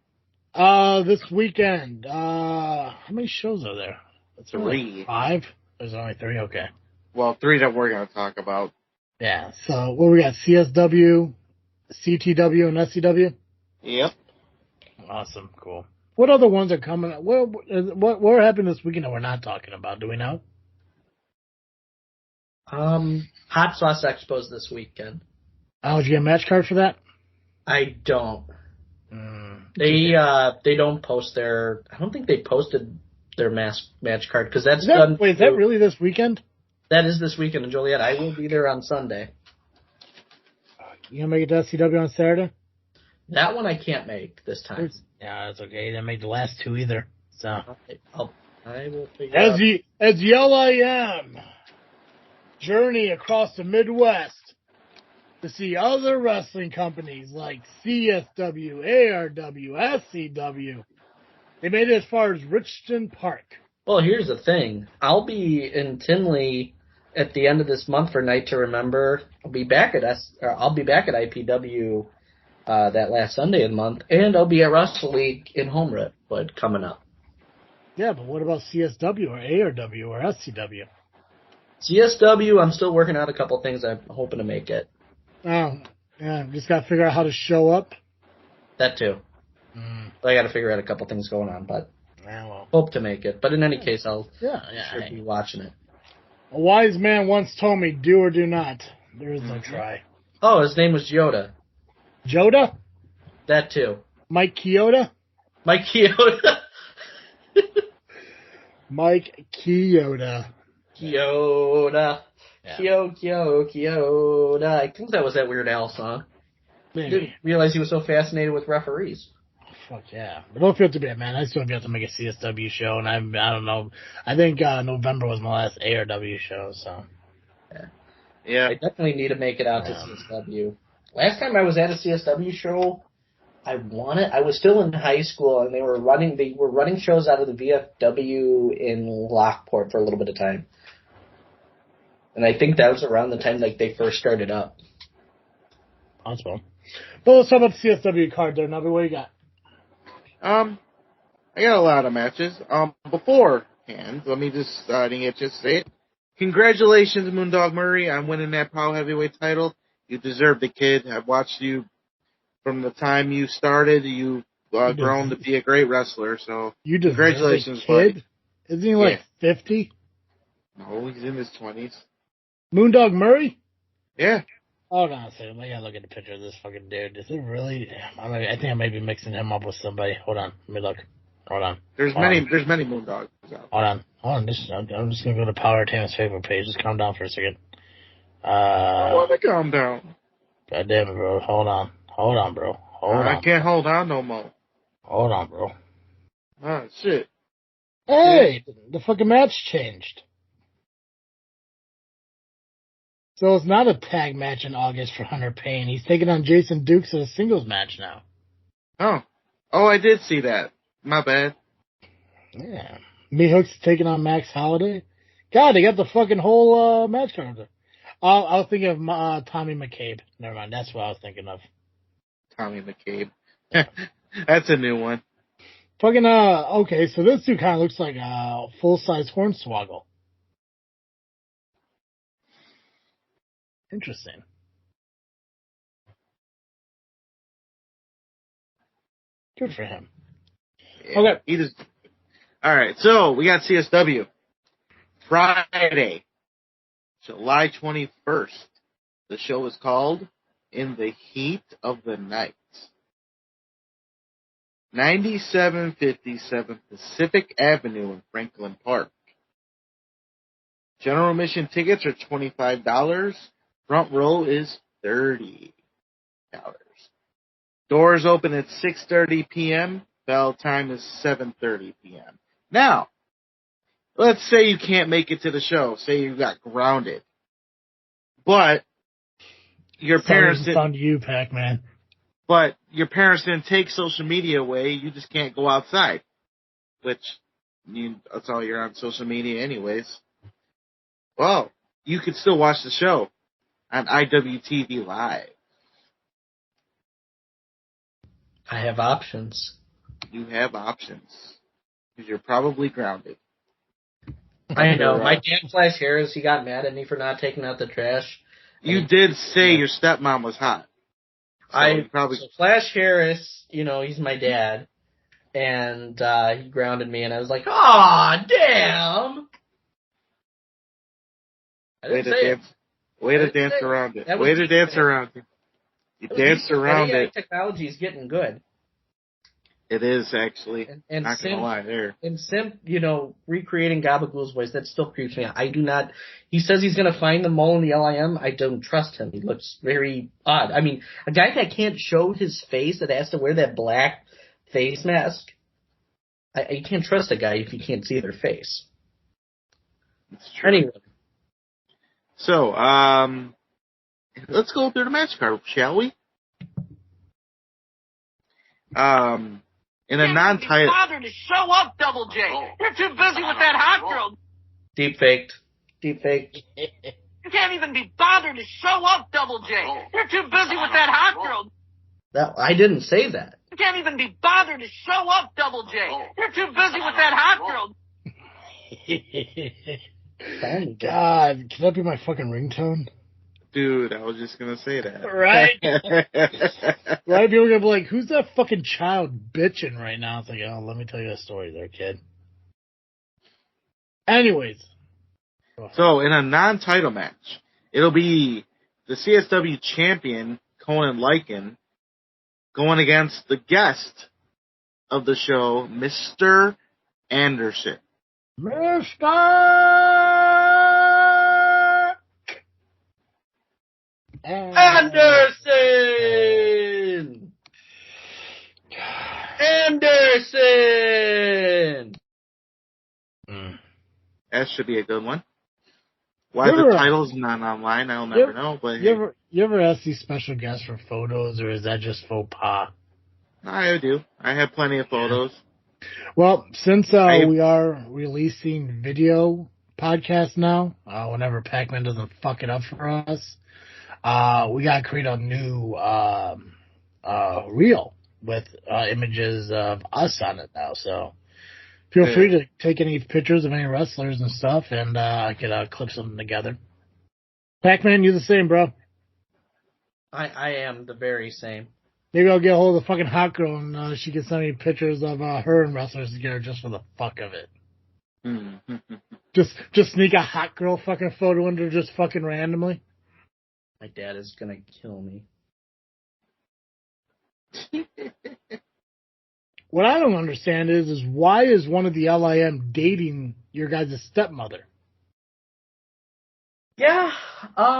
This weekend, how many shows are there? 3. 5? There's only 3? Okay. Well, 3 that we're going to talk about. Yeah. So, what we got? CSW, CTW, and SCW? Yep. Awesome. Cool. What other ones are coming up? What happened this weekend that we're not talking about? Do we know? Hot Sauce Expo's this weekend. Oh, did you get a match card for that? I don't. They don't post their. I don't think they posted their match card because that's done. Wait, is that really this weekend? That is this weekend in Joliet. I will be there on Sunday. You gonna make it to SCW on Saturday? That one I can't make this time. Yeah, that's okay. Didn't make the last 2 either. So I will figure out. As the LIM journey across the Midwest to see other wrestling companies like CSW, ARW, SCW. They made it as far as Richmond Park. Well, here's the thing. I'll be in Tinley at the end of this month for Night to Remember. I'll be back at IPW that last Sunday of the month, and I'll be at Wrestle League in Homewood coming up. Yeah, but what about CSW or ARW or SCW? CSW, I'm still working out a couple things. I'm hoping to make it. Oh, yeah, just got to figure out how to show up. That too. But I got to figure out a couple things going on, but hope to make it. But in any case, I'll be watching it. A wise man once told me, do or do not. There is no try. Oh, his name was Yoda. Joda? That too. Mike Chioda? Mike Chioda. Mike Chioda. Chioda. Yeah. Chioda. I think that was that Weird Al song. Maybe. Didn't realize he was so fascinated with referees. Fuck yeah. But don't feel too bad, man. I still have to make a CSW show, and I don't know. I think November was my last ARW show, so. Yeah. I definitely need to make it out to CSW. Last time I was at a CSW show, I won it. I was still in high school, and they were running shows out of the VFW in Lockport for a little bit of time. And I think that was around the time they first started up. Possible. But let's talk about the CSW card there, Nubby. What do you got? I got a lot of matches. Beforehand, let me just say it. Congratulations, Moondog Murray, on winning that Power Heavyweight title. You deserve the kid. I've watched you from the time you started. You've grown to be a great wrestler. So congratulations, kid. Buddy. Isn't he like 50? No, he's in his 20s. Moondog Murray? Yeah. Hold on a second. I gotta look at the picture of this fucking dude. Is it really? I think I might be mixing him up with somebody. Hold on. Let me look. Hold on. There's many Moondogs out. Hold on. I'm just gonna go to Power Entertainment's favorite page. Just calm down for a second. I want to calm down. God damn it, bro. Hold on, bro. Hold on. I can't hold on no more. Hold on, bro. Oh, shit. Hey, the fucking match changed. So it's not a tag match in August for Hunter Payne. He's taking on Jason Dukes in a singles match now. Oh, I did see that. My bad. Yeah. Meehook's taking on Max Holiday. God, they got the fucking whole match card there. I was thinking of Tommy McCabe. Never mind. That's what I was thinking of. Tommy McCabe. That's a new one. Fucking, okay, so this dude kind of looks like a full-size Hornswoggle. Interesting. Good for him. Yeah, okay. All right, so we got CSW. Friday, July 21st. The show is called In the Heat of the Night. 9757 Pacific Avenue in Franklin Park. General admission tickets are $25. Front row is $30. Doors open at 6:30 p.m. Bell time is 7:30 p.m. Now, let's say you can't make it to the show. Say you got grounded. But your parents didn't you, Pacman. But your parents didn't take social media away. You just can't go outside. That's all you're on social media anyways. Well, you could still watch the show on IWTV Live. I have options. You have options. Because you're probably grounded. I know. My dad, Flash Harris, he got mad at me for not taking out the trash. You did say your stepmom was hot. So So Flash Harris, he's my dad. And he grounded me, and I was like, "Aw, damn!" Way to dance around it. Way to dance around it. You danced around it. Technology is getting good. It is, actually. And not going to lie there. And Simp, recreating Gabagool's voice, that still creeps me out. I do not. He says he's going to find the mole in the LIM. I don't trust him. He looks very odd. I mean, a guy that can't show his face, that has to wear that black face mask, I can't trust a guy if you can't see their face. It's true. Anyway. So, let's go through the match card, shall we? In a non-title. Bother to show up, Double J. You're too busy with that hot girl. Deep faked. You can't even be bothered to show up, Double J. You're too busy with that hot girl. No, I didn't say that. You can't even be bothered to show up, Double J. You're too busy with that hot girl. God, can that be my fucking ringtone? Dude, I was just gonna say that. Right? Right? People are gonna be like, who's that fucking child bitching right now? It's like, oh, let me tell you a story there, kid. Anyways. So, in a non-title match, it'll be the CSW champion, Conan Lycan, going against the guest of the show, Mr. Anderson. Mr. Anderson! Anderson! That should be a good one. Why the title's not online, I'll never know. But you ever ask these special guests for photos, or is that just faux pas? I do. I have plenty of photos. Well, since we are releasing video podcasts now, whenever Pacman doesn't fuck it up for us, we gotta create a new reel with images of us on it now. So feel free to take any pictures of any wrestlers and stuff, and I could clip something together. Pacman, you the same, bro. I am the very same. Maybe I'll get a hold of the fucking hot girl, and she can send me pictures of her and wrestlers together just for the fuck of it. Just sneak a hot girl fucking photo into just fucking randomly. My dad is gonna kill me. What I don't understand is why is one of the LIM dating your guys' stepmother? Yeah, I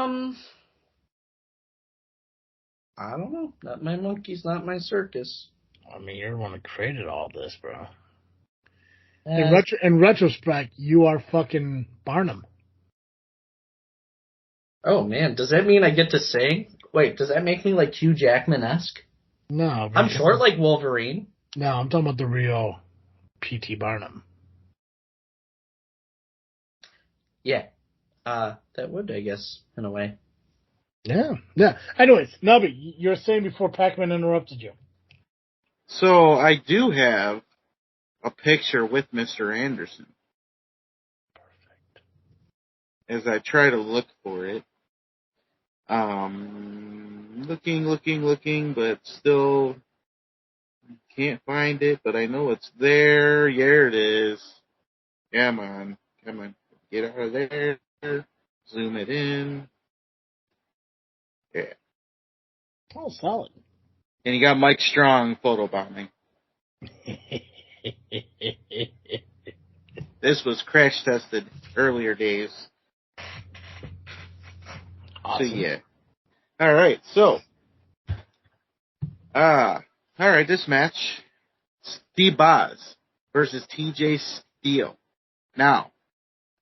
don't know. Not my monkeys, not my circus. I mean, you're the one that created all this, bro. In retrospect, you are fucking Barnum. Oh, man. Does that mean I get to sing? Wait, does that make me like Hugh Jackman-esque? No. I'm short like Wolverine. No, I'm talking about the real P.T. Barnum. Yeah. That would, I guess, in a way. Yeah. Anyways, Nubby, you were saying before Pacman interrupted you. So, I do have a picture with Mr. Anderson. Perfect. As I try to look for it. Looking, but still can't find it, but I know it's there. There it is. Come on. Get out of there. Zoom it in. Yeah. Oh, solid. And you got Mike Strong photobombing. This was crash tested earlier days. Awesome. So, yeah. Alright, so. Alright, this match. Steve Boz versus TJ Steele. Now,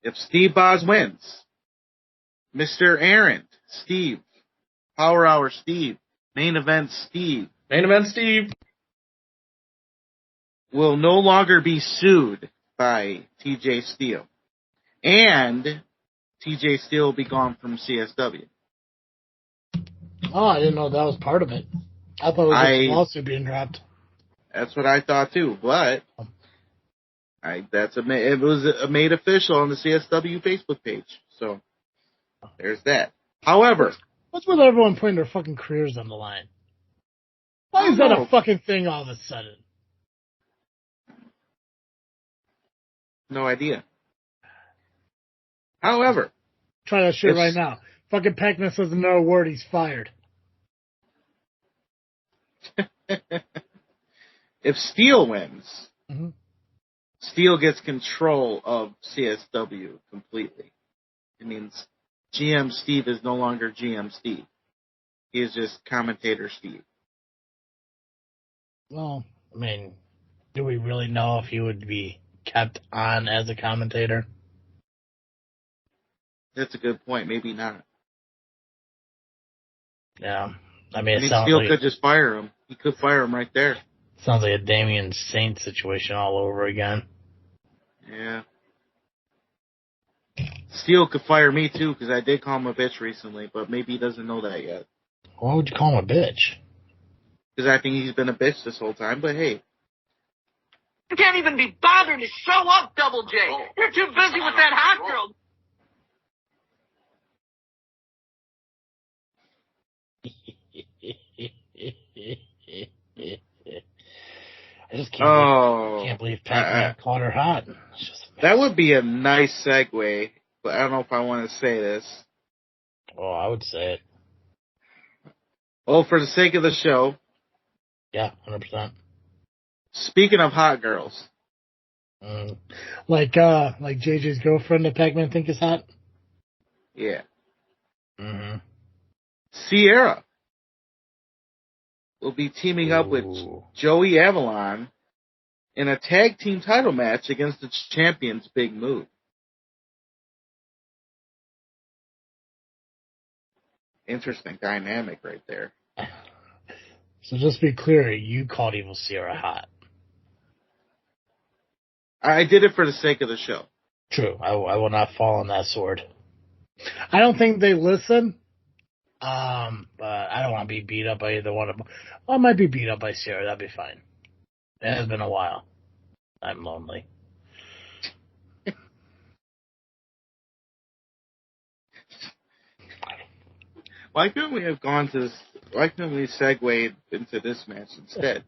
if Steve Boz wins, Mr. Aaron, Steve, Power Hour Steve, Main Event Steve, will no longer be sued by TJ Steele. And TJ Steele will be gone from CSW. Oh, I didn't know that was part of it. I thought it was a lawsuit being dropped. That's what I thought too, but it was made official on the CSW Facebook page. So there's that. However, what's with everyone putting their fucking careers on the line? Why is that a fucking thing all of a sudden? No idea. However, try that shit right now. Fucking Pacman says another word, he's fired. If Steele wins, mm-hmm. Steele gets control of CSW completely. It means GM Steve is no longer GM Steve. He is just commentator Steve. Well, I mean, do we really know if he would be kept on as a commentator? That's a good point. Maybe not. Yeah. I mean, Steele could just fire him. He could fire him right there. Sounds like a Damian Saint situation all over again. Yeah. Steele could fire me too, because I did call him a bitch recently, but maybe he doesn't know that yet. Why would you call him a bitch? Because I think he's been a bitch this whole time, but hey. You can't even be bothered to show up, Double J. You're too busy with that hot girl. just can't believe Pacman called her hot. That would be a nice segue, but I don't know if I want to say this. Oh, I would say it. Well, for the sake of the show. Yeah, 100%. Speaking of hot girls. Like JJ's girlfriend that Pacman think is hot? Yeah. Mm-hmm. Sierra will be teaming up with Joey Avalon in a tag team title match against the champions Big Move. Interesting dynamic right there. So just to be clear, you called Evil Sierra hot. I did it for the sake of the show. True. I will not fall on that sword. I don't think they listen. But I don't want to be beat up by either one of them. Well, I might be beat up by Sierra. That'd be fine. It has been a while. I'm lonely. Why couldn't we have gone to this? Why couldn't we segue into this match instead?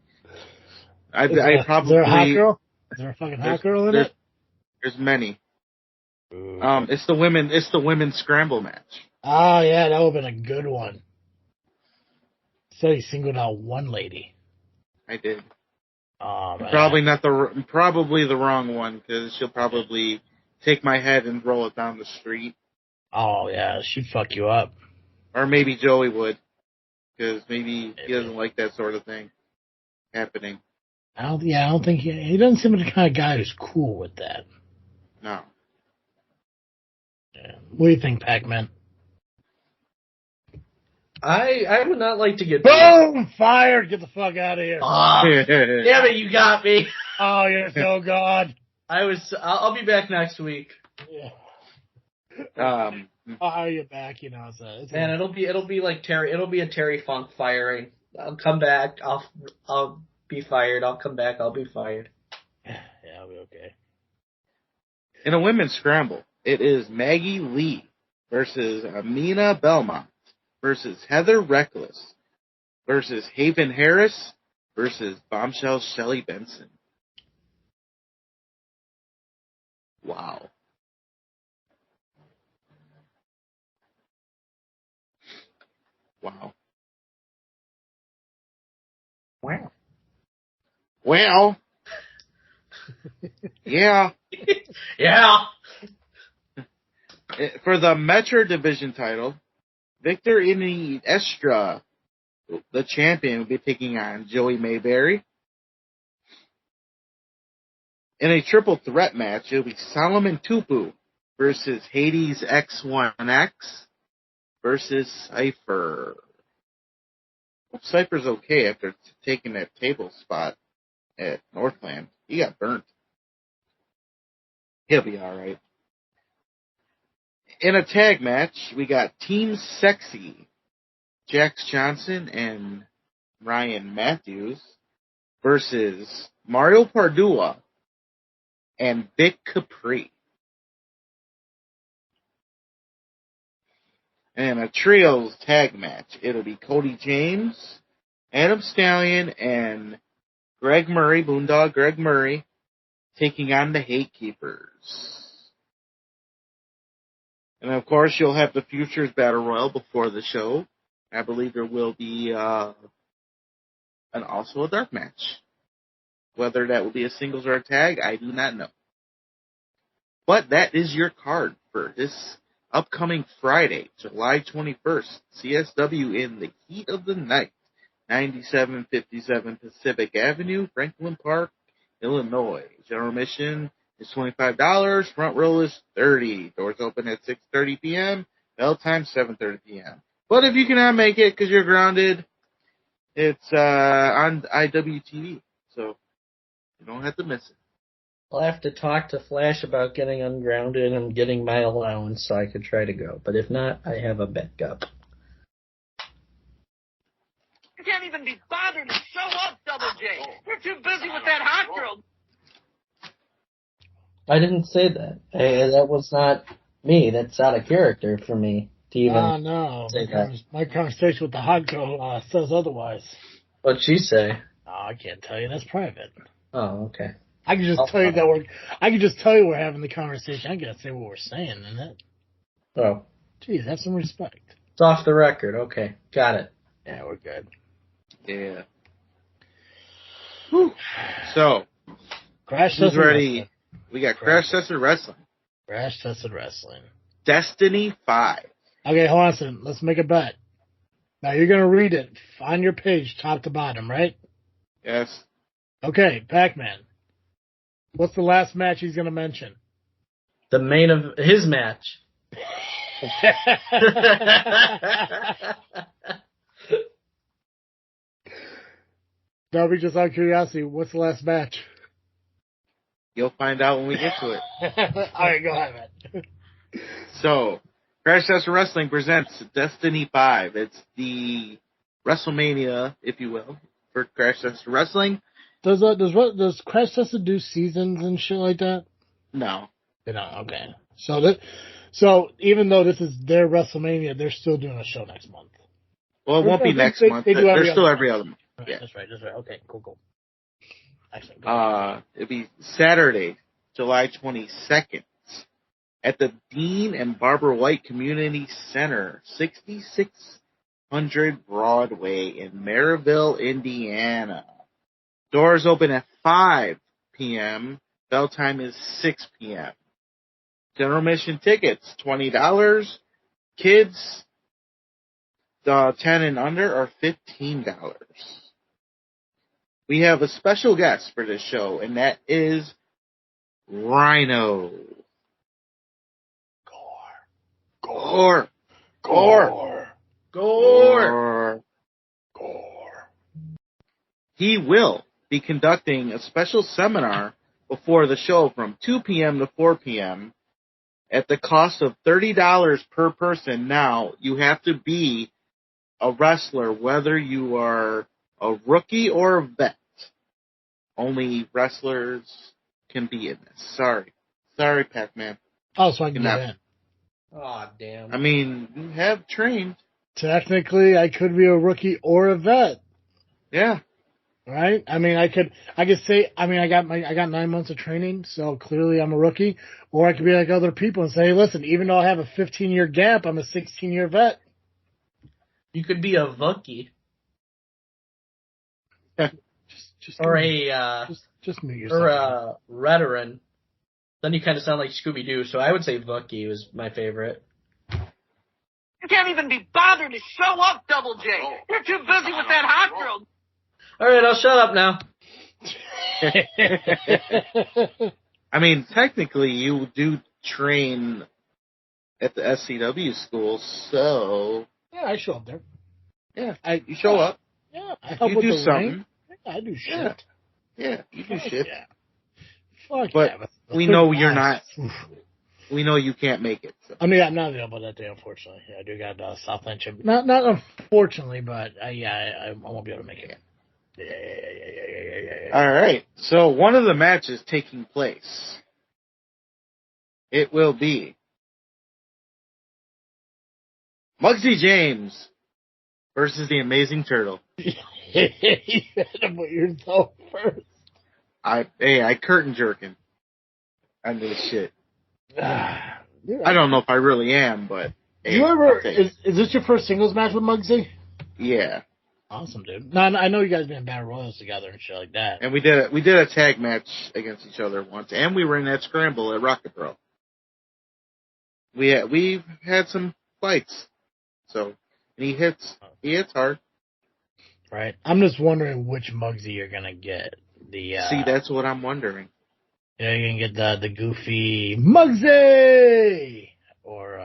I probably. Is there a hot girl? Is there a fucking hot girl in it? There's many. Ooh. It's the women's scramble match. Oh yeah, that would have been a good one. So you singled out one lady. I did. Oh, man. Probably the wrong one, because she'll probably take my head and roll it down the street. Oh yeah, she'd fuck you up. Or maybe Joey would, because maybe he doesn't like that sort of thing happening. I don't think he doesn't seem like the kind of guy who's cool with that. No. Yeah. What do you think, Pacman? I would not like to get boom fired. Get the fuck out of here. Damn it, you got me. Oh, you're so god. I'll be back next week. Yeah. Oh, you're back, you know. So man, it'll be like Terry. It'll be a Terry Funk firing. I'll come back. I'll be fired. I'll come back. I'll be fired. Yeah, I'll be okay. In a women's scramble, it is Maggie Lee versus Amina Belmont versus Heather Reckless versus Haven Harris versus Bombshell Shelly Benson. Wow. Wow. Wow. Well. Yeah. Yeah. For the Metro Division title, Victor Iniestra, the champion, will be taking on Joey Mayberry. In a triple threat match, it'll be Solomon Tupu versus Hades X1X versus Cypher. Hope Cypher's okay after taking that table spot at Northland. He got burnt. He'll be alright. In a tag match, we got Team Sexy, Jax Johnson and Ryan Matthews versus Mario Pardua and Vic Capri. And a trios tag match. It'll be Cody James, Adam Stallion, and Greg Murray, Boondog Greg Murray, taking on the Hate Keepers. And of course, you'll have the Futures Battle Royal before the show. I believe there will be also a dark match. Whether that will be a singles or a tag, I do not know. But that is your card for this upcoming Friday, July 21st. CSW in the heat of the night. 9757 Pacific Avenue, Franklin Park, Illinois. General admission is $25. Front row is $30. Doors open at 6:30 p.m. Bell time 7:30 p.m. But if you cannot make it because you're grounded, it's on IWTV, so you don't have to miss it. I'll have to talk to Flash about getting ungrounded and getting my allowance so I could try to go. But if not, I have a backup. You can't even be bothered to show up, Double J. You're too busy with that hot girl. I didn't say that. That was not me. That's out of character for me to even no. say that. My conversation with the hot girl says otherwise. What'd she say? Oh, I can't tell you. That's private. Oh, okay. I can just tell you that I can just tell you we're having the conversation. I gotta say what we're saying, isn't it? Oh. Jeez, have some respect. It's off the record. Okay. Got it. Yeah, we're good. Yeah. Whew. So, Crash who's Tested ready? Wrestling. We got Crash Tested Wrestling. Crash Tested Wrestling. Destiny 5. Okay, hold on a second. Let's make a bet. Now you're gonna read it on your page, top to bottom, right? Yes. Okay, Pacman. What's the last match he's gonna mention? The main of his match. Nubby, just out of curiosity, what's the last match? You'll find out when we get to it. All right, go ahead, man. So, Crash Tested Wrestling presents Destiny 5. It's the WrestleMania, if you will, for Crash Tested Wrestling. Does Crash Tested do seasons and shit like that? No. They don't. Okay. So even though this is their WrestleMania, they're still doing a show next month. Well, it won't be next month. They're still every other month. Right, yeah. That's right. Okay, cool. Excellent. It'll be Saturday, July 22nd at the Dean and Barbara White Community Center, 6600 Broadway in Maryville, Indiana. Doors open at 5 p.m. Bell time is 6 p.m. General admission tickets, $20. Kids, 10 and under are $15. We have a special guest for this show, and that is Rhino. Gore. He will be conducting a special seminar before the show from 2 p.m. to 4 p.m. at the cost of $30 per person. Now, you have to be a wrestler, whether you are a rookie or a vet. Only wrestlers can be in this. Sorry, Pacman. Oh, so I can get in. Oh, damn. I mean, you have trained. Technically, I could be a rookie or a vet. Yeah. Right? I mean, I could say, I got 9 months of training, so clearly I'm a rookie. Or I could be like other people and say, hey, listen, even though I have a 15-year gap, I'm a 16-year vet. You could be a Vookie. Just or mute yourself. Or a Veteran. Then you kind of sound like Scooby-Doo, so I would say Vookie was my favorite. You can't even be bothered to show up, Double J. You're too busy with that hot girl. All right, I'll shut up now. I mean, technically, you do train at the SCW school, so... Yeah, I show up there. Yeah, you show up. Yeah, I help you with do the something. ring. Yeah, I do shit. Yeah, you do shit. Yeah. Fuck but yeah. We know you're not... We know you can't make it. So. I mean, I'm not available that day, unfortunately. Yeah, I do got Southland Championship. Not unfortunately, but I won't be able to make it. Yeah. All right. So one of the matches taking place, it will be Muggsy James versus the Amazing Turtle. You had to put yourself first. I curtain jerking on this shit. I don't know if I really am, but hey, you ever is this your first singles match with Muggsy? Yeah. Awesome, dude. No, I know you guys been in Battle Royals together and shit like that. And we did a tag match against each other once, and we were in that scramble at Rocket Bro. We've had some fights, so and he hits hard. Right. I'm just wondering which Muggsy you're gonna get. See, that's what I'm wondering. Yeah, you're gonna get the goofy Muggsy or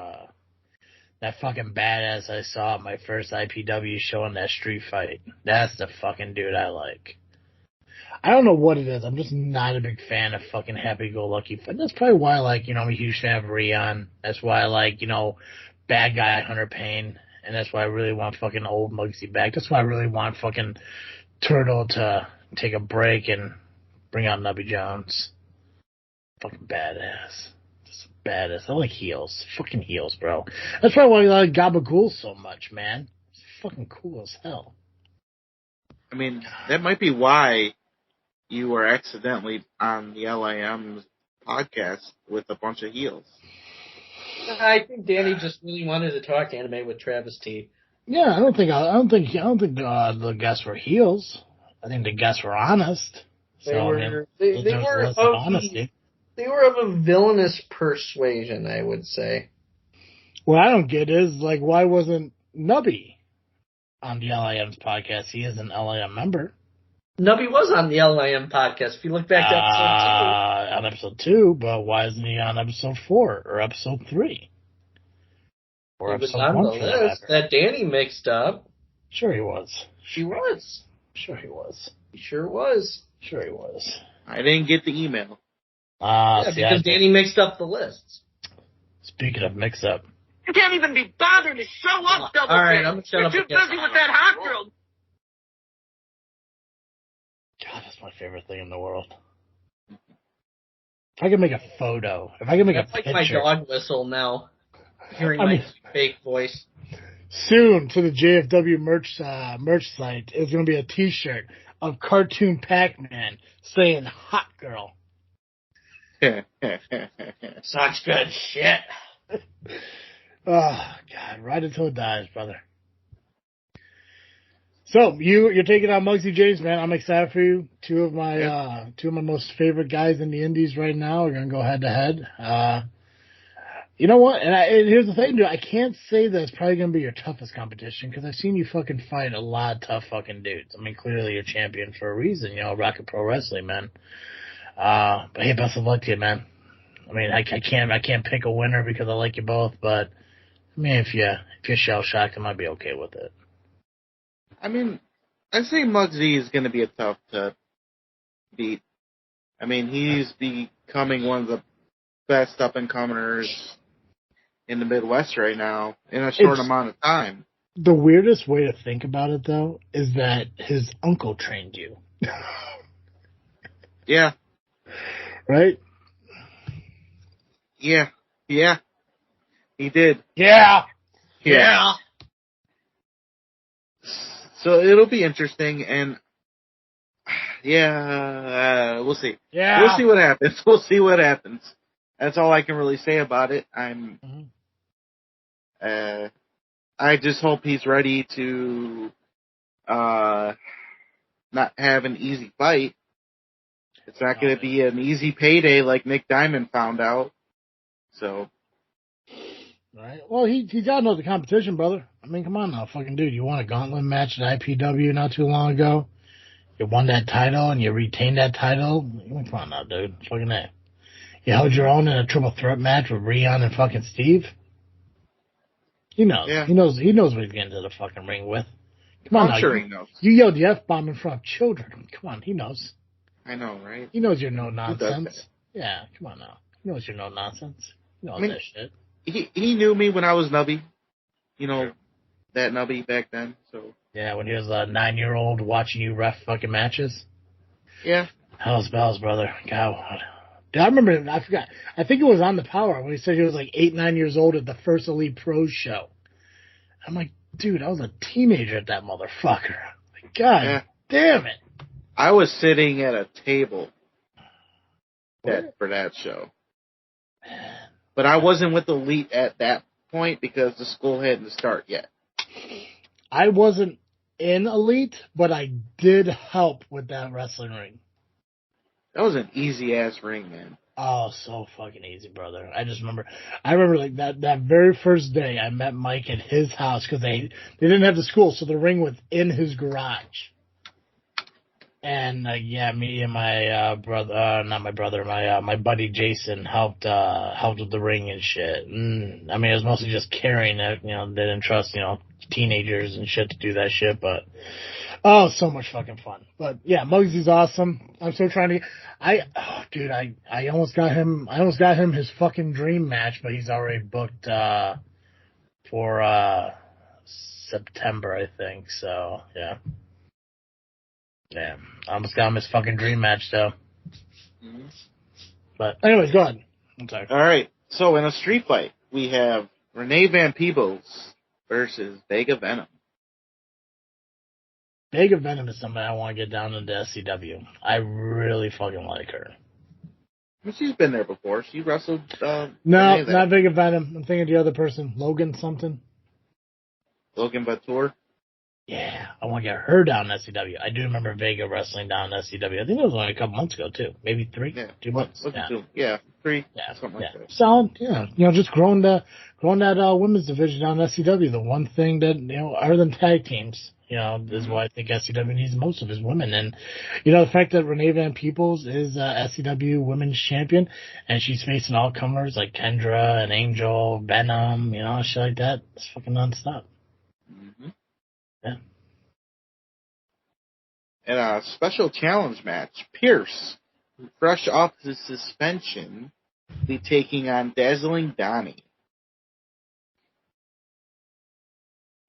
that fucking badass I saw at my first IPW show in that street fight. That's the fucking dude I like. I don't know what it is. I'm just not a big fan of fucking happy-go-lucky. That's probably why I like, I'm a huge fan of Rion. That's why I like, bad guy Hunter Payne. And that's why I really want fucking old Muggsy back. That's why I really want fucking Turtle to take a break and bring out Nubby Jones. Fucking badass. Badass. I like heels. Fucking heels, bro. That's probably why I like Gabagool so much, man. It's fucking cool as hell. I mean, that might be why you were accidentally on the LIM podcast with a bunch of heels. I think Danny just really wanted to talk anime with Travis T. Yeah, I don't think the guests were heels. I think the guests were honest. They so, were I mean, they there was were a list of honesty. they were of a villainous persuasion, I would say. What I don't get is, like, why wasn't Nubby on the LIM's podcast? He is an LIM member. Nubby was on the LIM podcast. If you look back to episode 2. On episode 2, but why isn't he on episode 4 or episode 3? Or He was episode on 1 the for that list matter. that Danny mixed up. Sure he was. He was. Sure he was. He sure was. Sure he was. I didn't get the email. Because Danny mixed up the lists. Speaking of mix-up. You can't even be bothered to show up, Double All right, J. I'm gonna shut You're up too again. busy with that hot girl. God, that's my favorite thing in the world. If I could make a photo, if I could make That's a like picture. my dog whistle now. Hearing I my mean- fake voice. Soon to the JFW merch site is going to be a T-shirt of cartoon Pacman saying "Hot Girl." Such good shit. Oh God, ride until it dies, brother. So you're taking on Muggsy James, man. I'm excited for you. Two of my most favorite guys in the Indies right now are going to go head to head. You know what? And here's the thing, dude. I can't say that it's probably going to be your toughest competition because I've seen you fucking fight a lot of tough fucking dudes. I mean, clearly you're champion for a reason, you know, Rocket Pro Wrestling, man. But hey, best of luck to you, man. I mean, I can't pick a winner because I like you both, but I mean, if you're shell shocked, I might be okay with it. I mean, I say Muggsy is going to be a tough to beat. I mean, he's becoming one of the best up-and-comers in the Midwest right now in a short amount of time. The weirdest way to think about it, though, is that his uncle trained you. Yeah. Right? Yeah. Yeah. He did. Yeah. Yeah. So it'll be interesting, and we'll see. Yeah. We'll see what happens. We'll see what happens. That's all I can really say about it. I just hope he's ready to not have an easy fight. It's not going to be an easy payday like Nick Diamond found out. So. Right. Well, he's got to know the competition, brother. I mean, come on now, fucking dude. You won a gauntlet match at IPW not too long ago. You won that title and you retained that title. Come on now, dude. Fucking that. You held your own in a triple threat match with Rion and fucking Steve. He knows. Yeah. He knows what he's getting to the fucking ring with. Come on now. I'm sure he knows. You yelled the F-bomb in front of children. Come on, he knows. I know, right? He knows you're no does nonsense. that? Yeah, come on now. He knows you're no nonsense. He knows mean, that shit. He knew me when I was Nubby. You know, that Nubby back then, so. Yeah, when he was a 9-year-old watching you ref fucking matches. Yeah. Hell's bells, brother. God. Dude, I remember, I forgot. I think it was on the Power when he said he was like 8, 9 years old at the first Elite Pros show. I'm like, dude, I was a teenager at that motherfucker. Like, God damn it. I was sitting at a table for that show. But I wasn't with the Elite at that point because the school hadn't started yet. I wasn't in Elite, but I did help with that wrestling ring. That was an easy-ass ring, man. Oh, so fucking easy, brother. I remember like that very first day I met Mike at his house because they didn't have the school, so the ring was in his garage. And me and my my buddy Jason helped with the ring and shit. And, I mean, it was mostly just carrying it. You know, they didn't trust teenagers and shit to do that shit, but so much fucking fun. But yeah, Muggsy's awesome. I'm still trying to. I almost got him his fucking dream match, but he's already booked for September, I think. So yeah. Yeah, I almost got him his fucking dream match, though. Mm-hmm. But anyways, go ahead. I'm sorry. All right. So in a street fight, we have Renee Van Peebles versus Vega Venom. Vega Venom is somebody I want to get down into SCW. I really fucking like her. Well, she's been there before. She wrestled. No, Renee there. not Vega Venom. I'm thinking the other person, Logan something. Logan Batur. Yeah, I want to get her down in SCW. I do remember Vega wrestling down in SCW. I think it was only a couple months ago, too. Maybe 3? Yeah. 2 months. Yeah, 3. Yeah. Something like that. Solid, yeah. Just growing that women's division down in SCW. The one thing that, other than tag teams, is why I think SCW needs most of his women. And, the fact that Renee Van Peebles is SCW women's champion and she's facing all comers like Kendra and Angel, Venom, shit like that. It's fucking nonstop. Mm-hmm. Yeah. In a special challenge match, Pierce, fresh off the suspension, will be taking on Dazzling Donnie.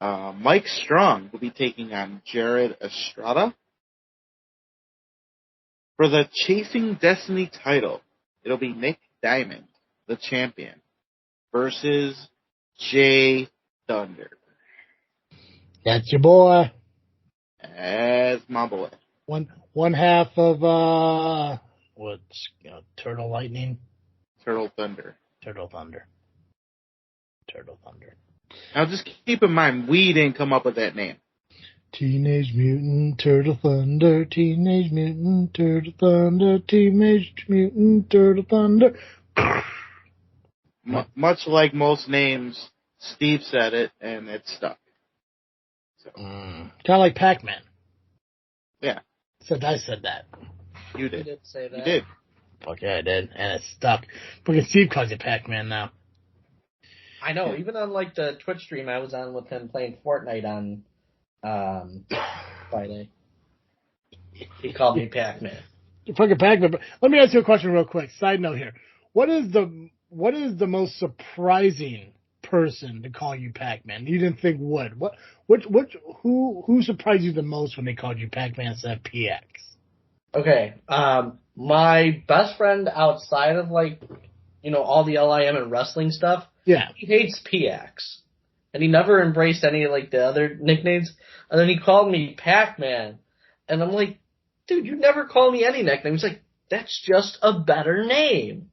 Mike Strong will be taking on Jared Estrada. For the Chasing Destiny title, it'll be Nick Diamond, the champion, versus Jay Thunder. That's your boy. As my boy. One half of Turtle Lightning? Turtle Thunder. Turtle Thunder. Now just keep in mind, we didn't come up with that name. Teenage Mutant Turtle Thunder, Teenage Mutant Turtle Thunder, Teenage Mutant Turtle Thunder. Much like most names, Steve said it, and it stuck. So. Kind of like Pacman. Yeah. I said that. You did. You did say that. You did. Fuck yeah, I did. And it stuck. Fucking Steve calls you Pacman now. I know. Even on the Twitch stream I was on with him playing Fortnite on Friday, he called me Pacman. You're fucking Pacman. But let me ask you a question real quick. Side note here. What is the most surprising person to call you Pac-Man? You didn't think would. Who surprised you the most when they called you Pac-Man instead of PX? Okay. My best friend outside of all the LIM and wrestling stuff, yeah, he hates PX. And he never embraced any of the other nicknames. And then he called me Pac-Man. And I'm like, dude, you never call me any nickname. He's like, that's just a better name.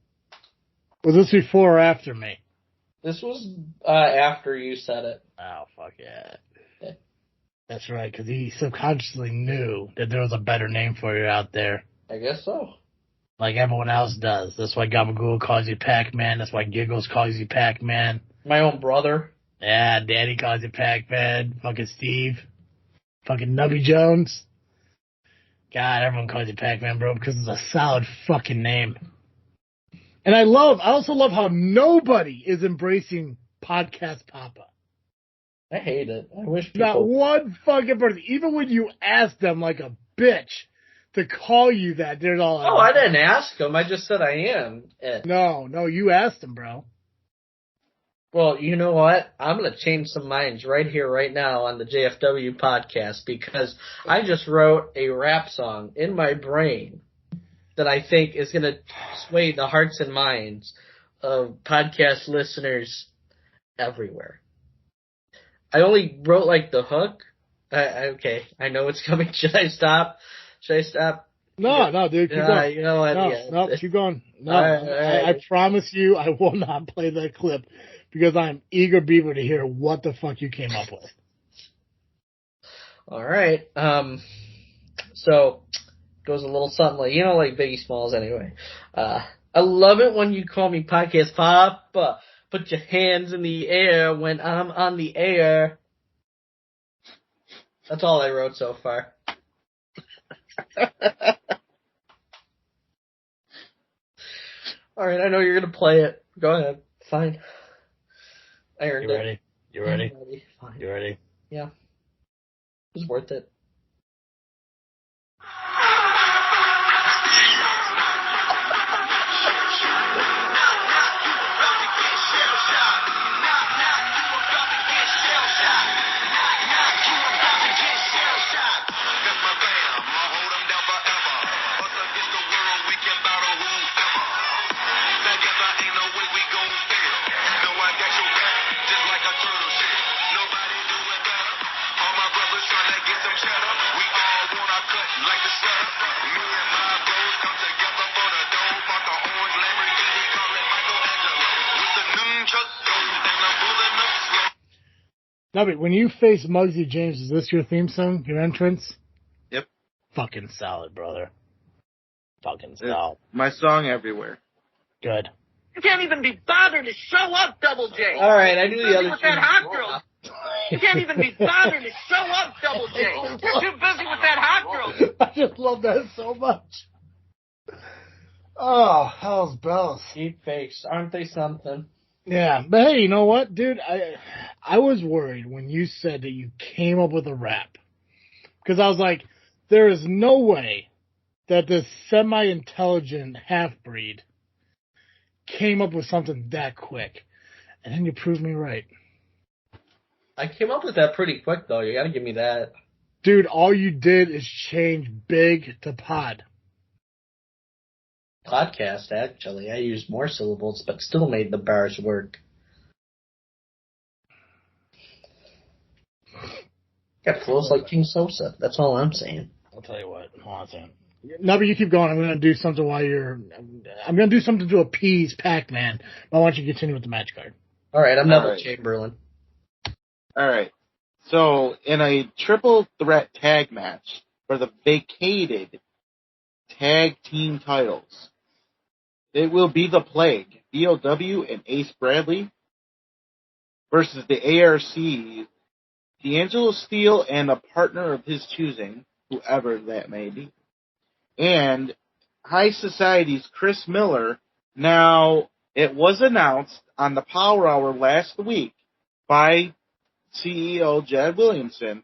Was this before or after me? This was after you said it. Oh, fuck yeah. That's right, because he subconsciously knew that there was a better name for you out there. I guess so. Like everyone else does. That's why Gabagool calls you Pac-Man. That's why Giggles calls you Pac-Man. My own brother. Yeah, Daddy calls you Pac-Man. Fucking Steve. Fucking Nubby Jones. God, everyone calls you Pac-Man, bro, because it's a solid fucking name. And I also love how nobody is embracing Podcast Papa. I hate it. I wish people... Not one fucking person. Even when you ask them like a bitch to call you that, they're all like... Oh, I didn't ask them. I just said I am it. No, you asked them, bro. Well, you know what? I'm going to change some minds right here, right now on the JFW podcast because I just wrote a rap song in my brain that I think is going to sway the hearts and minds of podcast listeners everywhere. I only wrote the hook. Okay, I know it's coming. Should I stop? No, dude, keep going. You know what? No, keep going. No, I promise you I will not play that clip because I'm eager beaver to hear what the fuck you came up with. All right. So it goes a little something like Biggie Smalls anyway. I love it when you call me Podcast Papa. Put your hands in the air when I'm on the air. That's all I wrote so far. All right, I know you're going to play it. Go ahead. Fine. I earned it. You ready? Fine. You ready? Yeah. It was worth it. Just like a turtle shell. Nobody do it better. All my brothers trying to get some cheddar. like the sun. Me and my bros come together for the dough. Bought the orange Lamborghini, call it Michelangelo. With the nunchuck goes and I'm pulling up slow. Nubby, when you face Muggsy James, is this your theme song, your entrance? Yep. Fucking solid, brother. Fucking solid. My song everywhere. Good. You can't even be bothered to show up, Double J. All right, I knew the other with that hot girl. You can't even be bothered to show up, Double J. You're too busy with that hot girl. I just love that so much. Oh, hell's bells. Deep fakes, aren't they something? Yeah, but hey, you know what, dude? I was worried when you said that you came up with a rap. Because I was like, there is no way that this semi-intelligent half-breed came up with something that quick. And then you proved me right. I came up with that pretty quick, though. You gotta give me that. Dude, all you did is change big to pod. Podcast, actually. I used more syllables, but still made the bars work. Got flows like King Sosa. That's all I'm saying. I'll tell you what. Hold on a second. Nubby, you keep going. I'm going to do something I'm going to do something to appease Pacman. But I want you to continue with the match card. All right, I'm Neville right. Chamberlain. All right. So, in a triple threat tag match for the vacated tag team titles, it will be the Plague, POWW and Ace Bradley, versus the ARC, D'Angelo Steele and a partner of his choosing, whoever that may be, and High Society's Chris Miller. Now, it was announced on the Power Hour last week by CEO Jed Williamson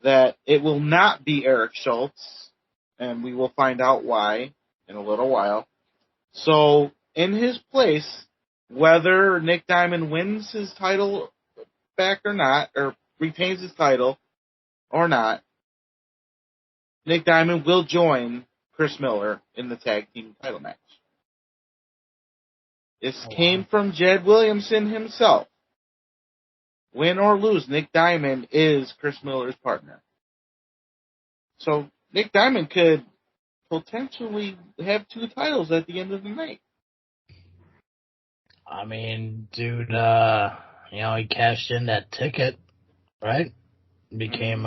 that it will not be Eric Schultz, and we will find out why in a little while. So, in his place, whether Nick Diamond wins his title back or not, or retains his title or not, Nick Diamond will join Chris Miller in the tag team title match. This came from Jed Williamson himself. Win or lose, Nick Diamond is Chris Miller's partner. So Nick Diamond could potentially have two titles at the end of the night. I mean, dude, he cashed in that ticket, right? Became,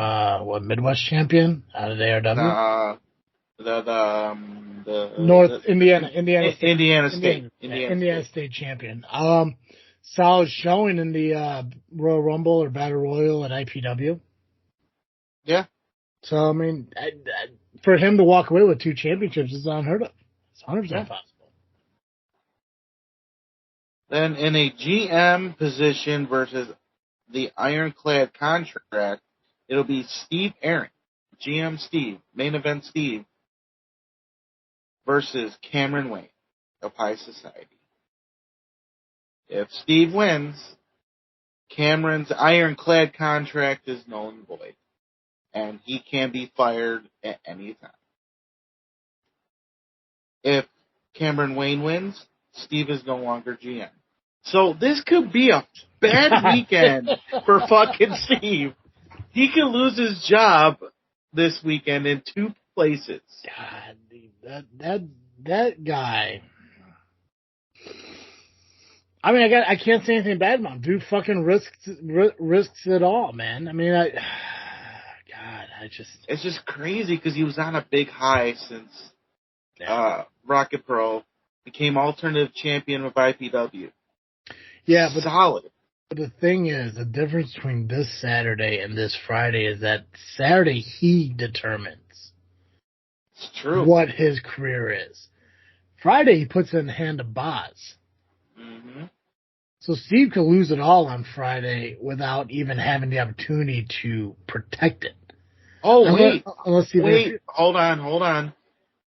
Midwest champion out of the ARW? Indiana State champion. Solid showing in the Royal Rumble or Battle Royal at IPW. Yeah. So, I mean, for him to walk away with two championships is unheard of. It's 100% possible. Then in a GM position versus the Ironclad contract, it'll be Steve Aaron, GM Steve, main event Steve, versus Cameron Wayne of High Society. If Steve wins, Cameron's Ironclad contract is null and void, and he can be fired at any time. If Cameron Wayne wins, Steve is no longer GM. So this could be a bad weekend for fucking Steve. He could lose his job this weekend in two places. God, dude, that guy. I mean, I can't say anything bad about him. Dude fucking risks it all, man. I mean, It's just crazy because he was on a big high since Rocket Pro became alternative champion of IPW. Yeah, but solid. But the thing is, the difference between this Saturday and this Friday is that Saturday he determines it's true what his career is. Friday he puts it in the hand of Boz. Mm-hmm. So Steve could lose it all on Friday without even having the opportunity to protect it. Oh, wait, hold on.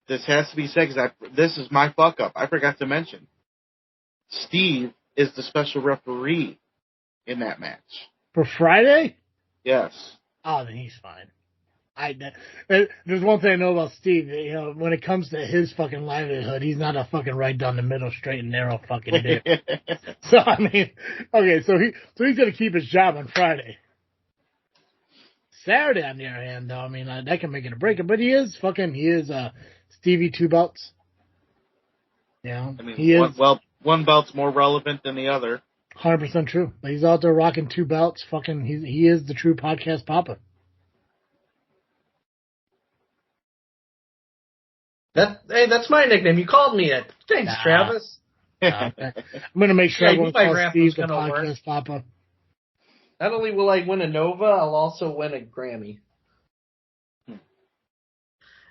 This has to be said because this is my fuck up. I forgot to mention. Steve is the special referee in that match. For Friday? Yes. Oh, then he's fine. There's one thing I know about Steve. You know, when it comes to his fucking livelihood, he's not a fucking right down the middle, straight and narrow fucking dick. So I mean, okay, so he's gonna keep his job on Friday. Saturday, on the other hand, though, I mean, that can make it or break it. But he is Stevie Two Belts. You know, I mean, he is one belt's more relevant than the other. 100% true. He's out there rocking 2 belts. Fucking, he is the true podcast papa. That's my nickname. You called me it. Thanks, Travis. I'm gonna make sure Yeah, everyone my calls rap Steve was the gonna podcast work. papa. Not only will I win a Nova, I'll also win a Grammy.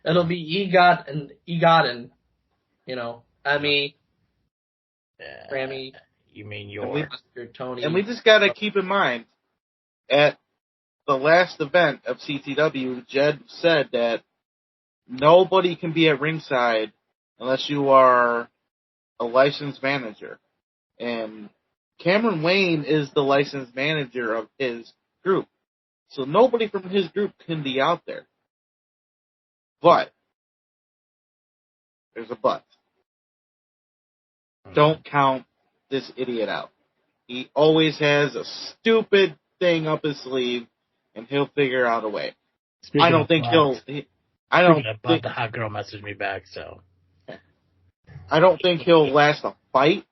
It'll be EGOT, you know, Emmy, Grammy. You mean your Tony? And we just got to keep in mind, at the last event of CTW, Jed said that nobody can be at ringside unless you are a licensed manager. And Cameron Wayne is the licensed manager of his group. So nobody from his group can be out there. But, there's a but. Don't count this idiot out. He always has a stupid thing up his sleeve, and he'll figure out a way. I don't think the hot girl messaged me back, so. I don't think he'll last a fight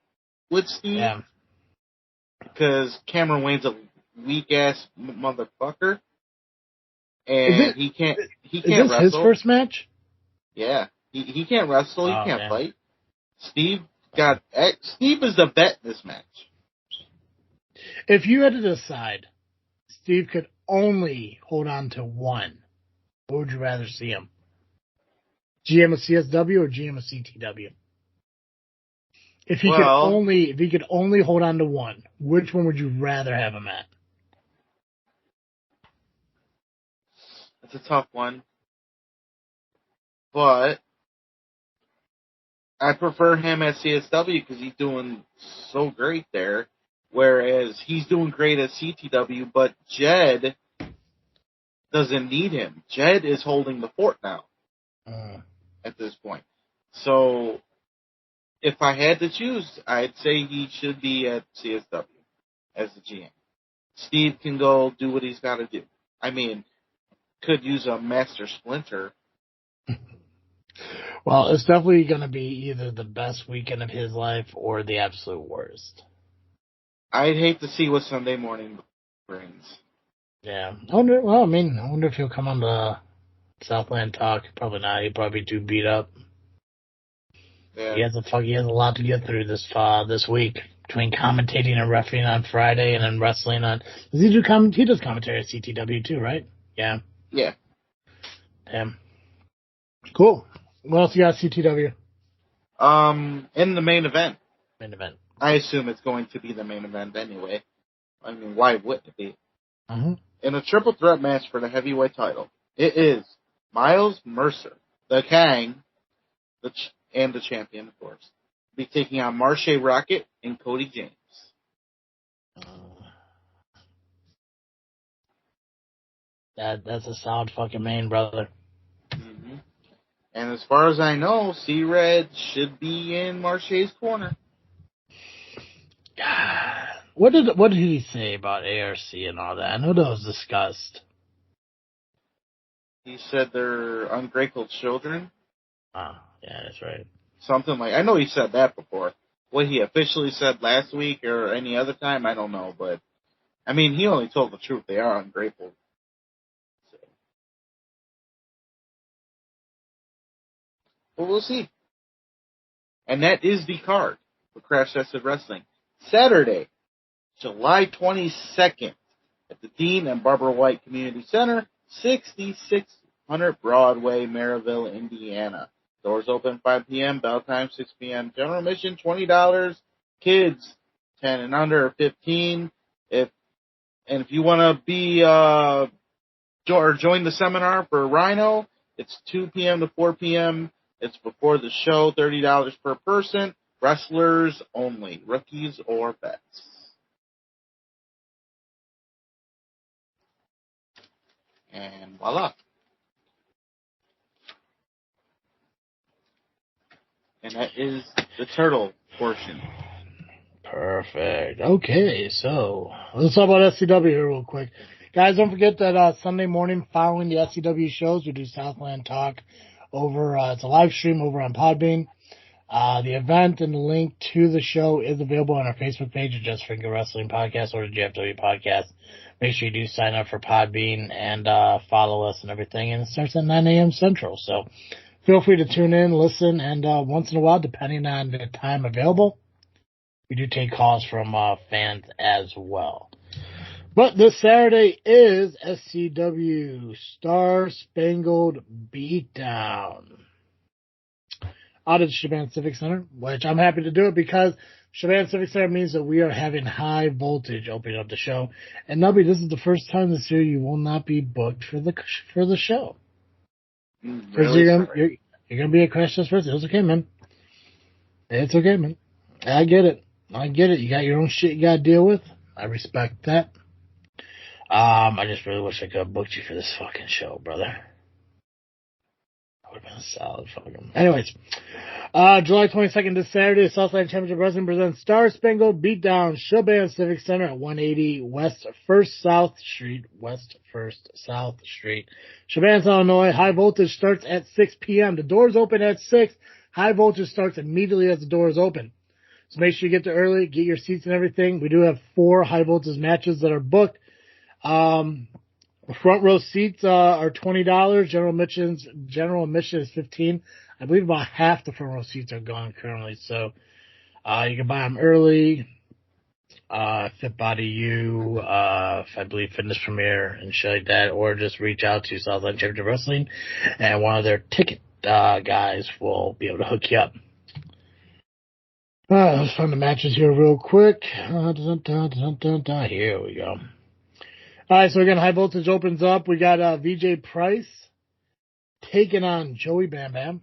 with Steve. Yeah. Because Cameron Wayne's a weak ass motherfucker. And he can't is this wrestle. His first match? Yeah. He can't wrestle, he can't man. fight. Steve is the vet this match. If you had to decide, Steve could only hold on to one, what would you rather see him? GM of CSW or GM of CTW? If he could only hold on to one, which one would you rather have him at? That's a tough one. But I prefer him at CSW because he's doing so great there. Whereas he's doing great at CTW, but Jed doesn't need him. Jed is holding the fort now at this point. So if I had to choose, I'd say he should be at CSW as the GM. Steve can go do what he's got to do. I mean, could use a master splinter. Well, it's definitely going to be either the best weekend of his life or the absolute worst. I'd hate to see what Sunday morning brings. Yeah. I wonder if he'll come on the Southland talk. Probably not. He'll probably be too beat up. Yeah. He has a lot to get through this week between commentating and refereeing on Friday and then wrestling on. Does he he does commentary at CTW too, right? Yeah. Yeah. Damn. Cool. What else you got at CTW? In the main event. Main event. I assume it's going to be the main event anyway. I mean, why wouldn't it be? Mm-hmm. In a triple threat match for the heavyweight title, it is Miles Mercer, the Kang, and the champion, of course, be taking on Marshe Rocket and Cody James. That's a solid fucking main, brother. Mm-hmm. And as far as I know, C-Red should be in Marshe's corner. What did he say about ARC and all that? I know that was discussed. He said they're ungrateful children. Oh, yeah, that's right. Something like, I know he said that before. What he officially said last week or any other time, I don't know. But, I mean, he only told the truth. They are ungrateful. So. But we'll see. And that is the card for Crash Tested Wrestling. Saturday, July 22nd at the Dean and Barbara White Community Center, 6600 Broadway, Maryville, Indiana. Doors open 5 p.m., bell time 6 p.m. General admission $20. Kids 10 and under 15. If you want to be or join the seminar for Rhino, it's 2 p.m. to 4 p.m. It's before the show, $30 per person. Wrestlers only, rookies or vets. And voila. And that is the turtle portion. Perfect. Okay, so let's talk about SCW here real quick. Guys, don't forget that Sunday morning following the SCW shows, we do Southland Talk over, it's a live stream over on Podbean. The event and the link to the show is available on our Facebook page at Just Finger Wrestling Podcast or the JFW Podcast. Make sure you do sign up for Podbean and follow us and everything. And it starts at 9 a.m. Central. So feel free to tune in, listen, and once in a while, depending on the time available, we do take calls from fans as well. But this Saturday is SCW Star Spangled Beatdown out at the Shaban Civic Center, which I'm happy to do it because Shaban Civic Center means that we are having high voltage opening up the show. And Nubby, this is the first time this year you will not be booked for the show. Really you're gonna be a Crash Test person. It's okay, man. It's okay, man. I get it. You got your own shit you gotta deal with. I respect that. I just really wish I could have booked you for this fucking show, brother. That would have been a solid fucking. Anyways, July 22nd this Saturday, Southland Championship Wrestling presents Star Spangled Beatdown, Shaban Civic Center at 180 West 1st South Street, Shaban, Illinois. High voltage starts at 6 p.m. The doors open at 6. High voltage starts immediately as the doors open. So make sure you get there early, get your seats and everything. We do have 4 high voltage matches that are booked. Front row seats are $20. General admission is $15. I believe about half the front row seats are gone currently. So you can buy them early. Fit Body U, I believe Fitness Premier and shit like that, or just reach out to Southland Championship Wrestling, and one of their ticket guys will be able to hook you up. Let's find the matches here real quick. Here we go. All right, so again, High Voltage opens up. We got VJ Price taking on Joey Bam Bam.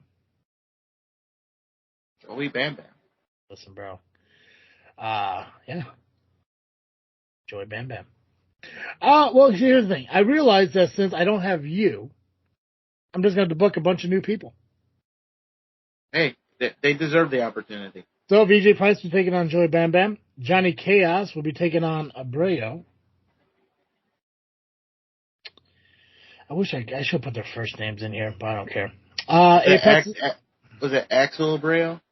Joey Bam Bam. Listen, bro. Yeah. Joey Bam Bam. Well, here's the thing. I realized that since I don't have you, I'm just going to have to book a bunch of new people. Hey, they deserve the opportunity. So VJ Price will be taking on Joey Bam Bam. Johnny Chaos will be taking on Abreu. I wish I should put their first names in here, but I don't care. Apex. Was it Axel Abreu?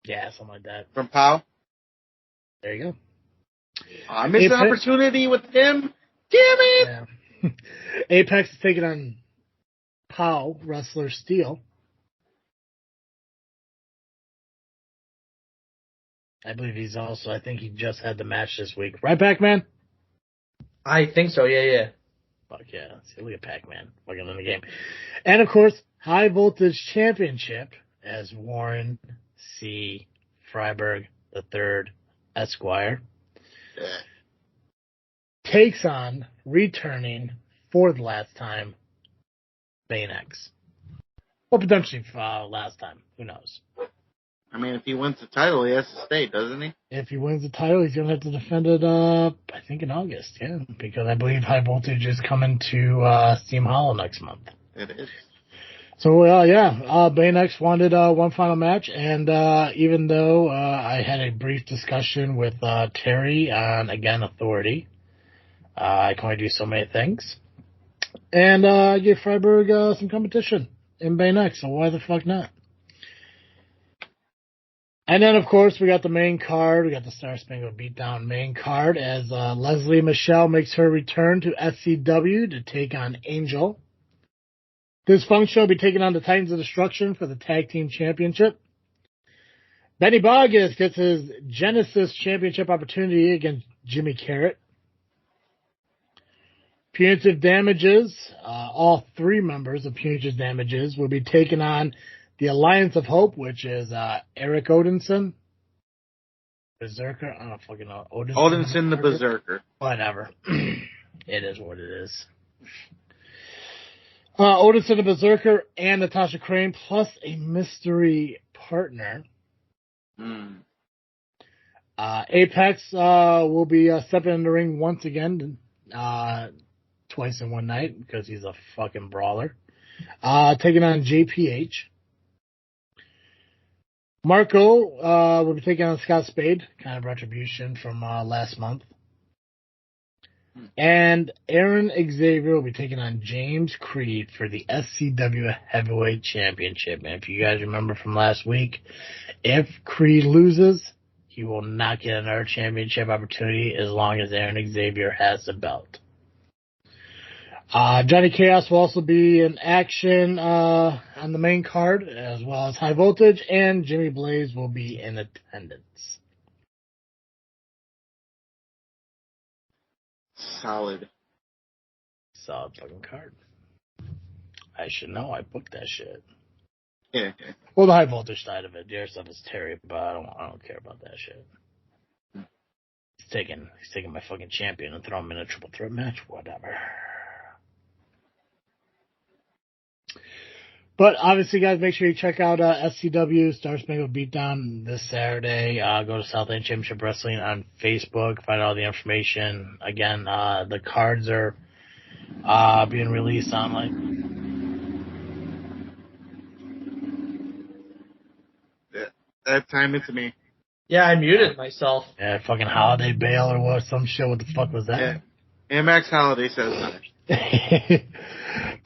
Yeah, something like that. From POW? There you go. I missed the opportunity with him. Damn it! Yeah. Apex is taking on POW wrestler Steel. I believe I think he just had the match this week. Right, Pacman? I think so, yeah. Fuck yeah. See, look at Pacman fucking in the game. And, of course, High Voltage Championship as Warren C. Freiberg III, Esquire, takes on, returning for the last time, Bane X. Or potentially last time. Who knows? I mean, if he wins the title, he has to stay, doesn't he? If he wins the title, he's going to have to defend it, I think, in August, yeah. Because I believe High Voltage is coming to Steam Hollow next month. It is. So, yeah, Bane X wanted one final match, and even though I had a brief discussion with Terry on, again, Authority, I can only do so many things. And I gave Freiberg some competition in Bane X, so why the fuck not? And then, of course, we got the main card. We got the Star Spangled Beatdown main card as Leslie Michelle makes her return to SCW to take on Angel. Dysfunction will be taking on the Titans of Destruction for the Tag Team Championship. Benny Bogus gets his Genesis Championship opportunity against Jimmy Carrot. Punitive Damages, all 3 members of Punitive Damages will be taking on the Alliance of Hope, which is Eric Odinson. Berserker? I don't fucking know. Odinson the Berserker. Whatever. It is what it is. Odinson the Berserker and Natasha Crane, plus a mystery partner. Apex will be stepping in the ring once again, twice in one night, because he's a fucking brawler. Taking on JPH. Marco will be taking on Scott Spade, kind of retribution from last month. And Aaron Xavier will be taking on James Creed for the SCW Heavyweight Championship. And if you guys remember from last week, if Creed loses, he will not get another championship opportunity as long as Aaron Xavier has the belt. Johnny Chaos will also be in action on the main card, as well as High Voltage, and Jimmy Blaze will be in attendance. Solid. Solid fucking card. I should know. I booked that shit. Yeah. Well, the High Voltage side of it. The other stuff is Terry, but I don't care about that shit. He's taking my fucking champion and throwing him in a triple threat match. Whatever. But obviously, guys, make sure you check out SCW Star Spangled Beatdown this Saturday. Go to Southland Championship Wrestling on Facebook. Find all the information. Again, the cards are being released online. That time it's me. Yeah, I muted myself. Yeah, fucking Holiday Bail or what? Some shit. What the fuck was that? Yeah. Max Holiday says that.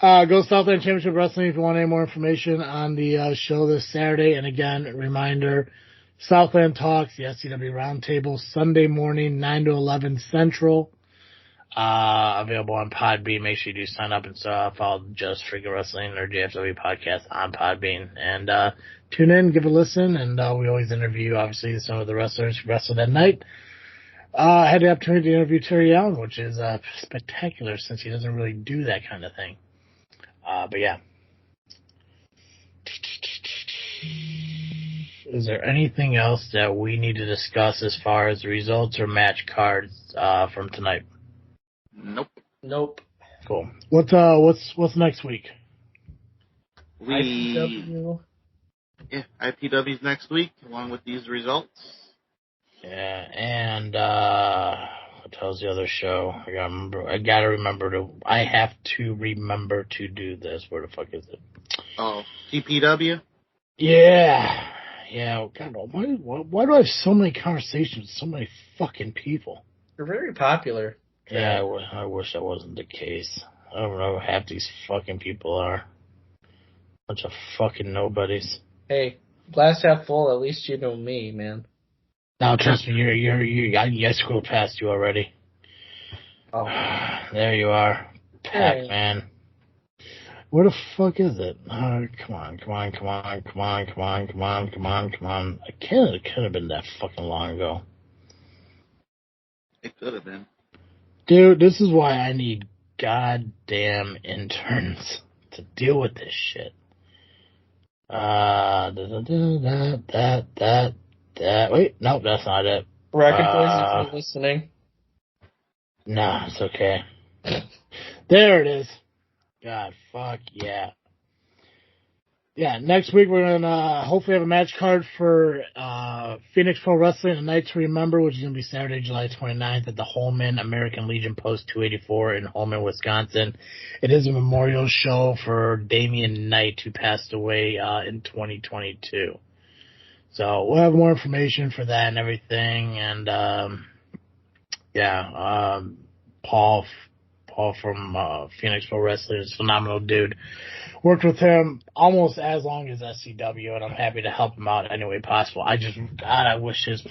Go Southland Championship Wrestling if you want any more information on the show this Saturday. And again, reminder, Southland Talks, the SCW Roundtable, Sunday morning, 9 to 11 Central. Available on Podbean. Make sure you do sign up and follow Just Freaking Wrestling or JFW Podcast on Podbean. And tune in, give a listen, and we always interview, obviously, some of the wrestlers who wrestle that night. I had the opportunity to interview Terry Allen, which is spectacular since he doesn't really do that kind of thing. But yeah. Is there anything else that we need to discuss as far as results or match cards from tonight? Nope. Cool. What's next week? IPW. Yeah, IPW's next week, along with these results. Yeah, and what tells the other show? I have to remember to do this. Where the fuck is it? Oh, TPW? Yeah. God, why do I have so many conversations with so many fucking people? You're very popular. Yeah, I wish that wasn't the case. I don't know who half these fucking people are. Bunch of fucking nobodies. Hey, glass half full. At least you know me, man. Now, trust me, I scrolled past you already. Oh. There you are. Pacman. Where the fuck is it? Come on. It could have been that fucking long ago. It could have been. Dude, this is why I need goddamn interns to deal with this shit. Wait, nope, that's not it. Rocket Boys, if you're listening. Nah, it's okay. There it is. God, fuck yeah. Yeah, next week we're going to hopefully have a match card for Phoenix Pro Wrestling, A Night to Remember, which is going to be Saturday, July 29th at the Holman American Legion Post 284 in Holman, Wisconsin. It is a memorial show for Damian Knight, who passed away in 2022. So we'll have more information for that and everything. And, Paul from Phoenix Pro Wrestling is a phenomenal dude. Worked with him almost as long as SCW, and I'm happy to help him out any way possible. I wish his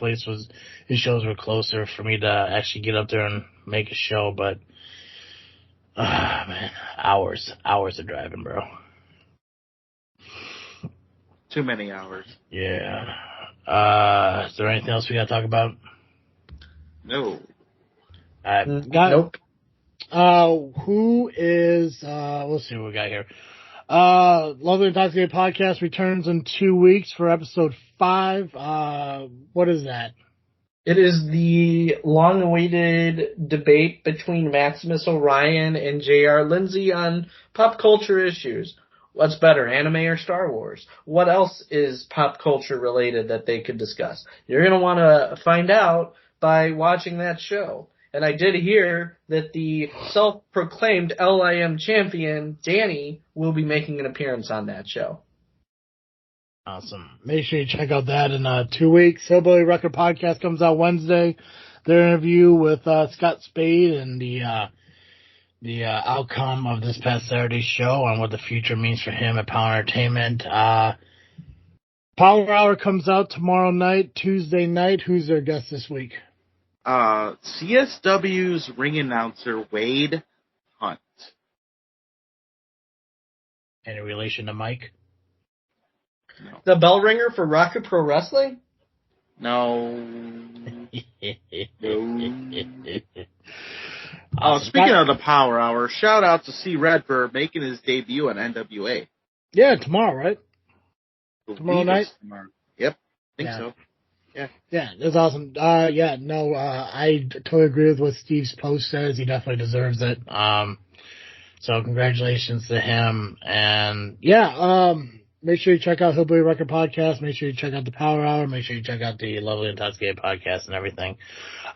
shows were closer for me to actually get up there and make a show, but, man, hours of driving, bro. Too many hours. Yeah. Is there anything else we gotta talk about? No. Nope. Who is, let's see what we got here. Lovely Intoxicated Podcast returns in 2 weeks for episode 5. What is that? It is the long-awaited debate between Maximus Orion and J.R. Lindsay on pop culture issues. What's better, anime or Star Wars? What else is pop culture related that they could discuss? You're going to want to find out by watching that show. And I did hear that the self-proclaimed LIM champion, Danny, will be making an appearance on that show. Awesome. Make sure you check out that in 2 weeks. Hillbilly Record Podcast comes out Wednesday. their interview with Scott Spade and the outcome of this past Saturday's show and what the future means for him at POWW Entertainment. Power Hour comes out tomorrow night, Tuesday night. Who's their guest this week? CSW's ring announcer, Wade Hunt. Any relation to Mike? No. The bell ringer for Rocket Pro Wrestling? No. No. Speaking of the Power Hour, shout out to C. Red for making his debut on NWA. Yeah, tomorrow, right? Tomorrow night? Tomorrow. Yep, think Yeah. so. Yeah, that's awesome. I totally agree with what Steve's post says. He definitely deserves it. So congratulations to him. And make sure you check out Hillbilly Record Podcast. Make sure you check out the Power Hour. Make sure you check out the Lovely Intoxicated Podcast and everything.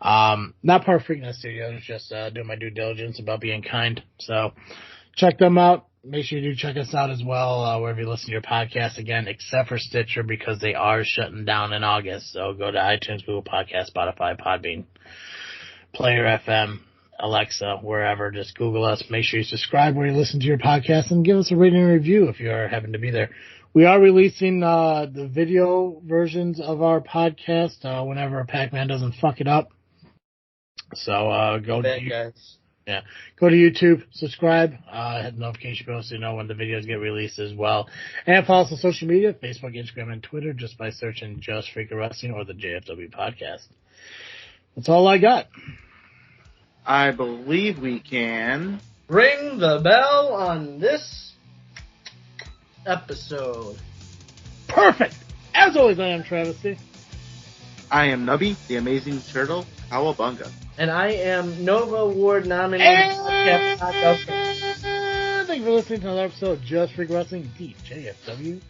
Not part of Freaknet Studios, just doing my due diligence about being kind. So check them out. Make sure you do check us out as well, wherever you listen to your podcast, again, except for Stitcher, because they are shutting down in August. So go to iTunes, Google Podcast, Spotify, Podbean, Player FM, Alexa, wherever. Just Google us. Make sure you subscribe where you listen to your podcast and give us a rating and review if you are happen to be there. We are releasing the video versions of our podcast whenever Pacman doesn't fuck it up. So go to YouTube, subscribe, hit the notification bell so you know when the videos get released as well. And follow us on social media, Facebook, Instagram, and Twitter, just by searching Just Freakin' Wrestling or the JFW Podcast. That's all I got. I believe we can Ring the bell on this episode. Perfect! As always, I am Travis C. I am Nubby, the Amazing Turtle, Cowabunga. And I am Nova Award nominated podcast. Thank you for listening to another episode of Just Freakin' Wrestling, the JFW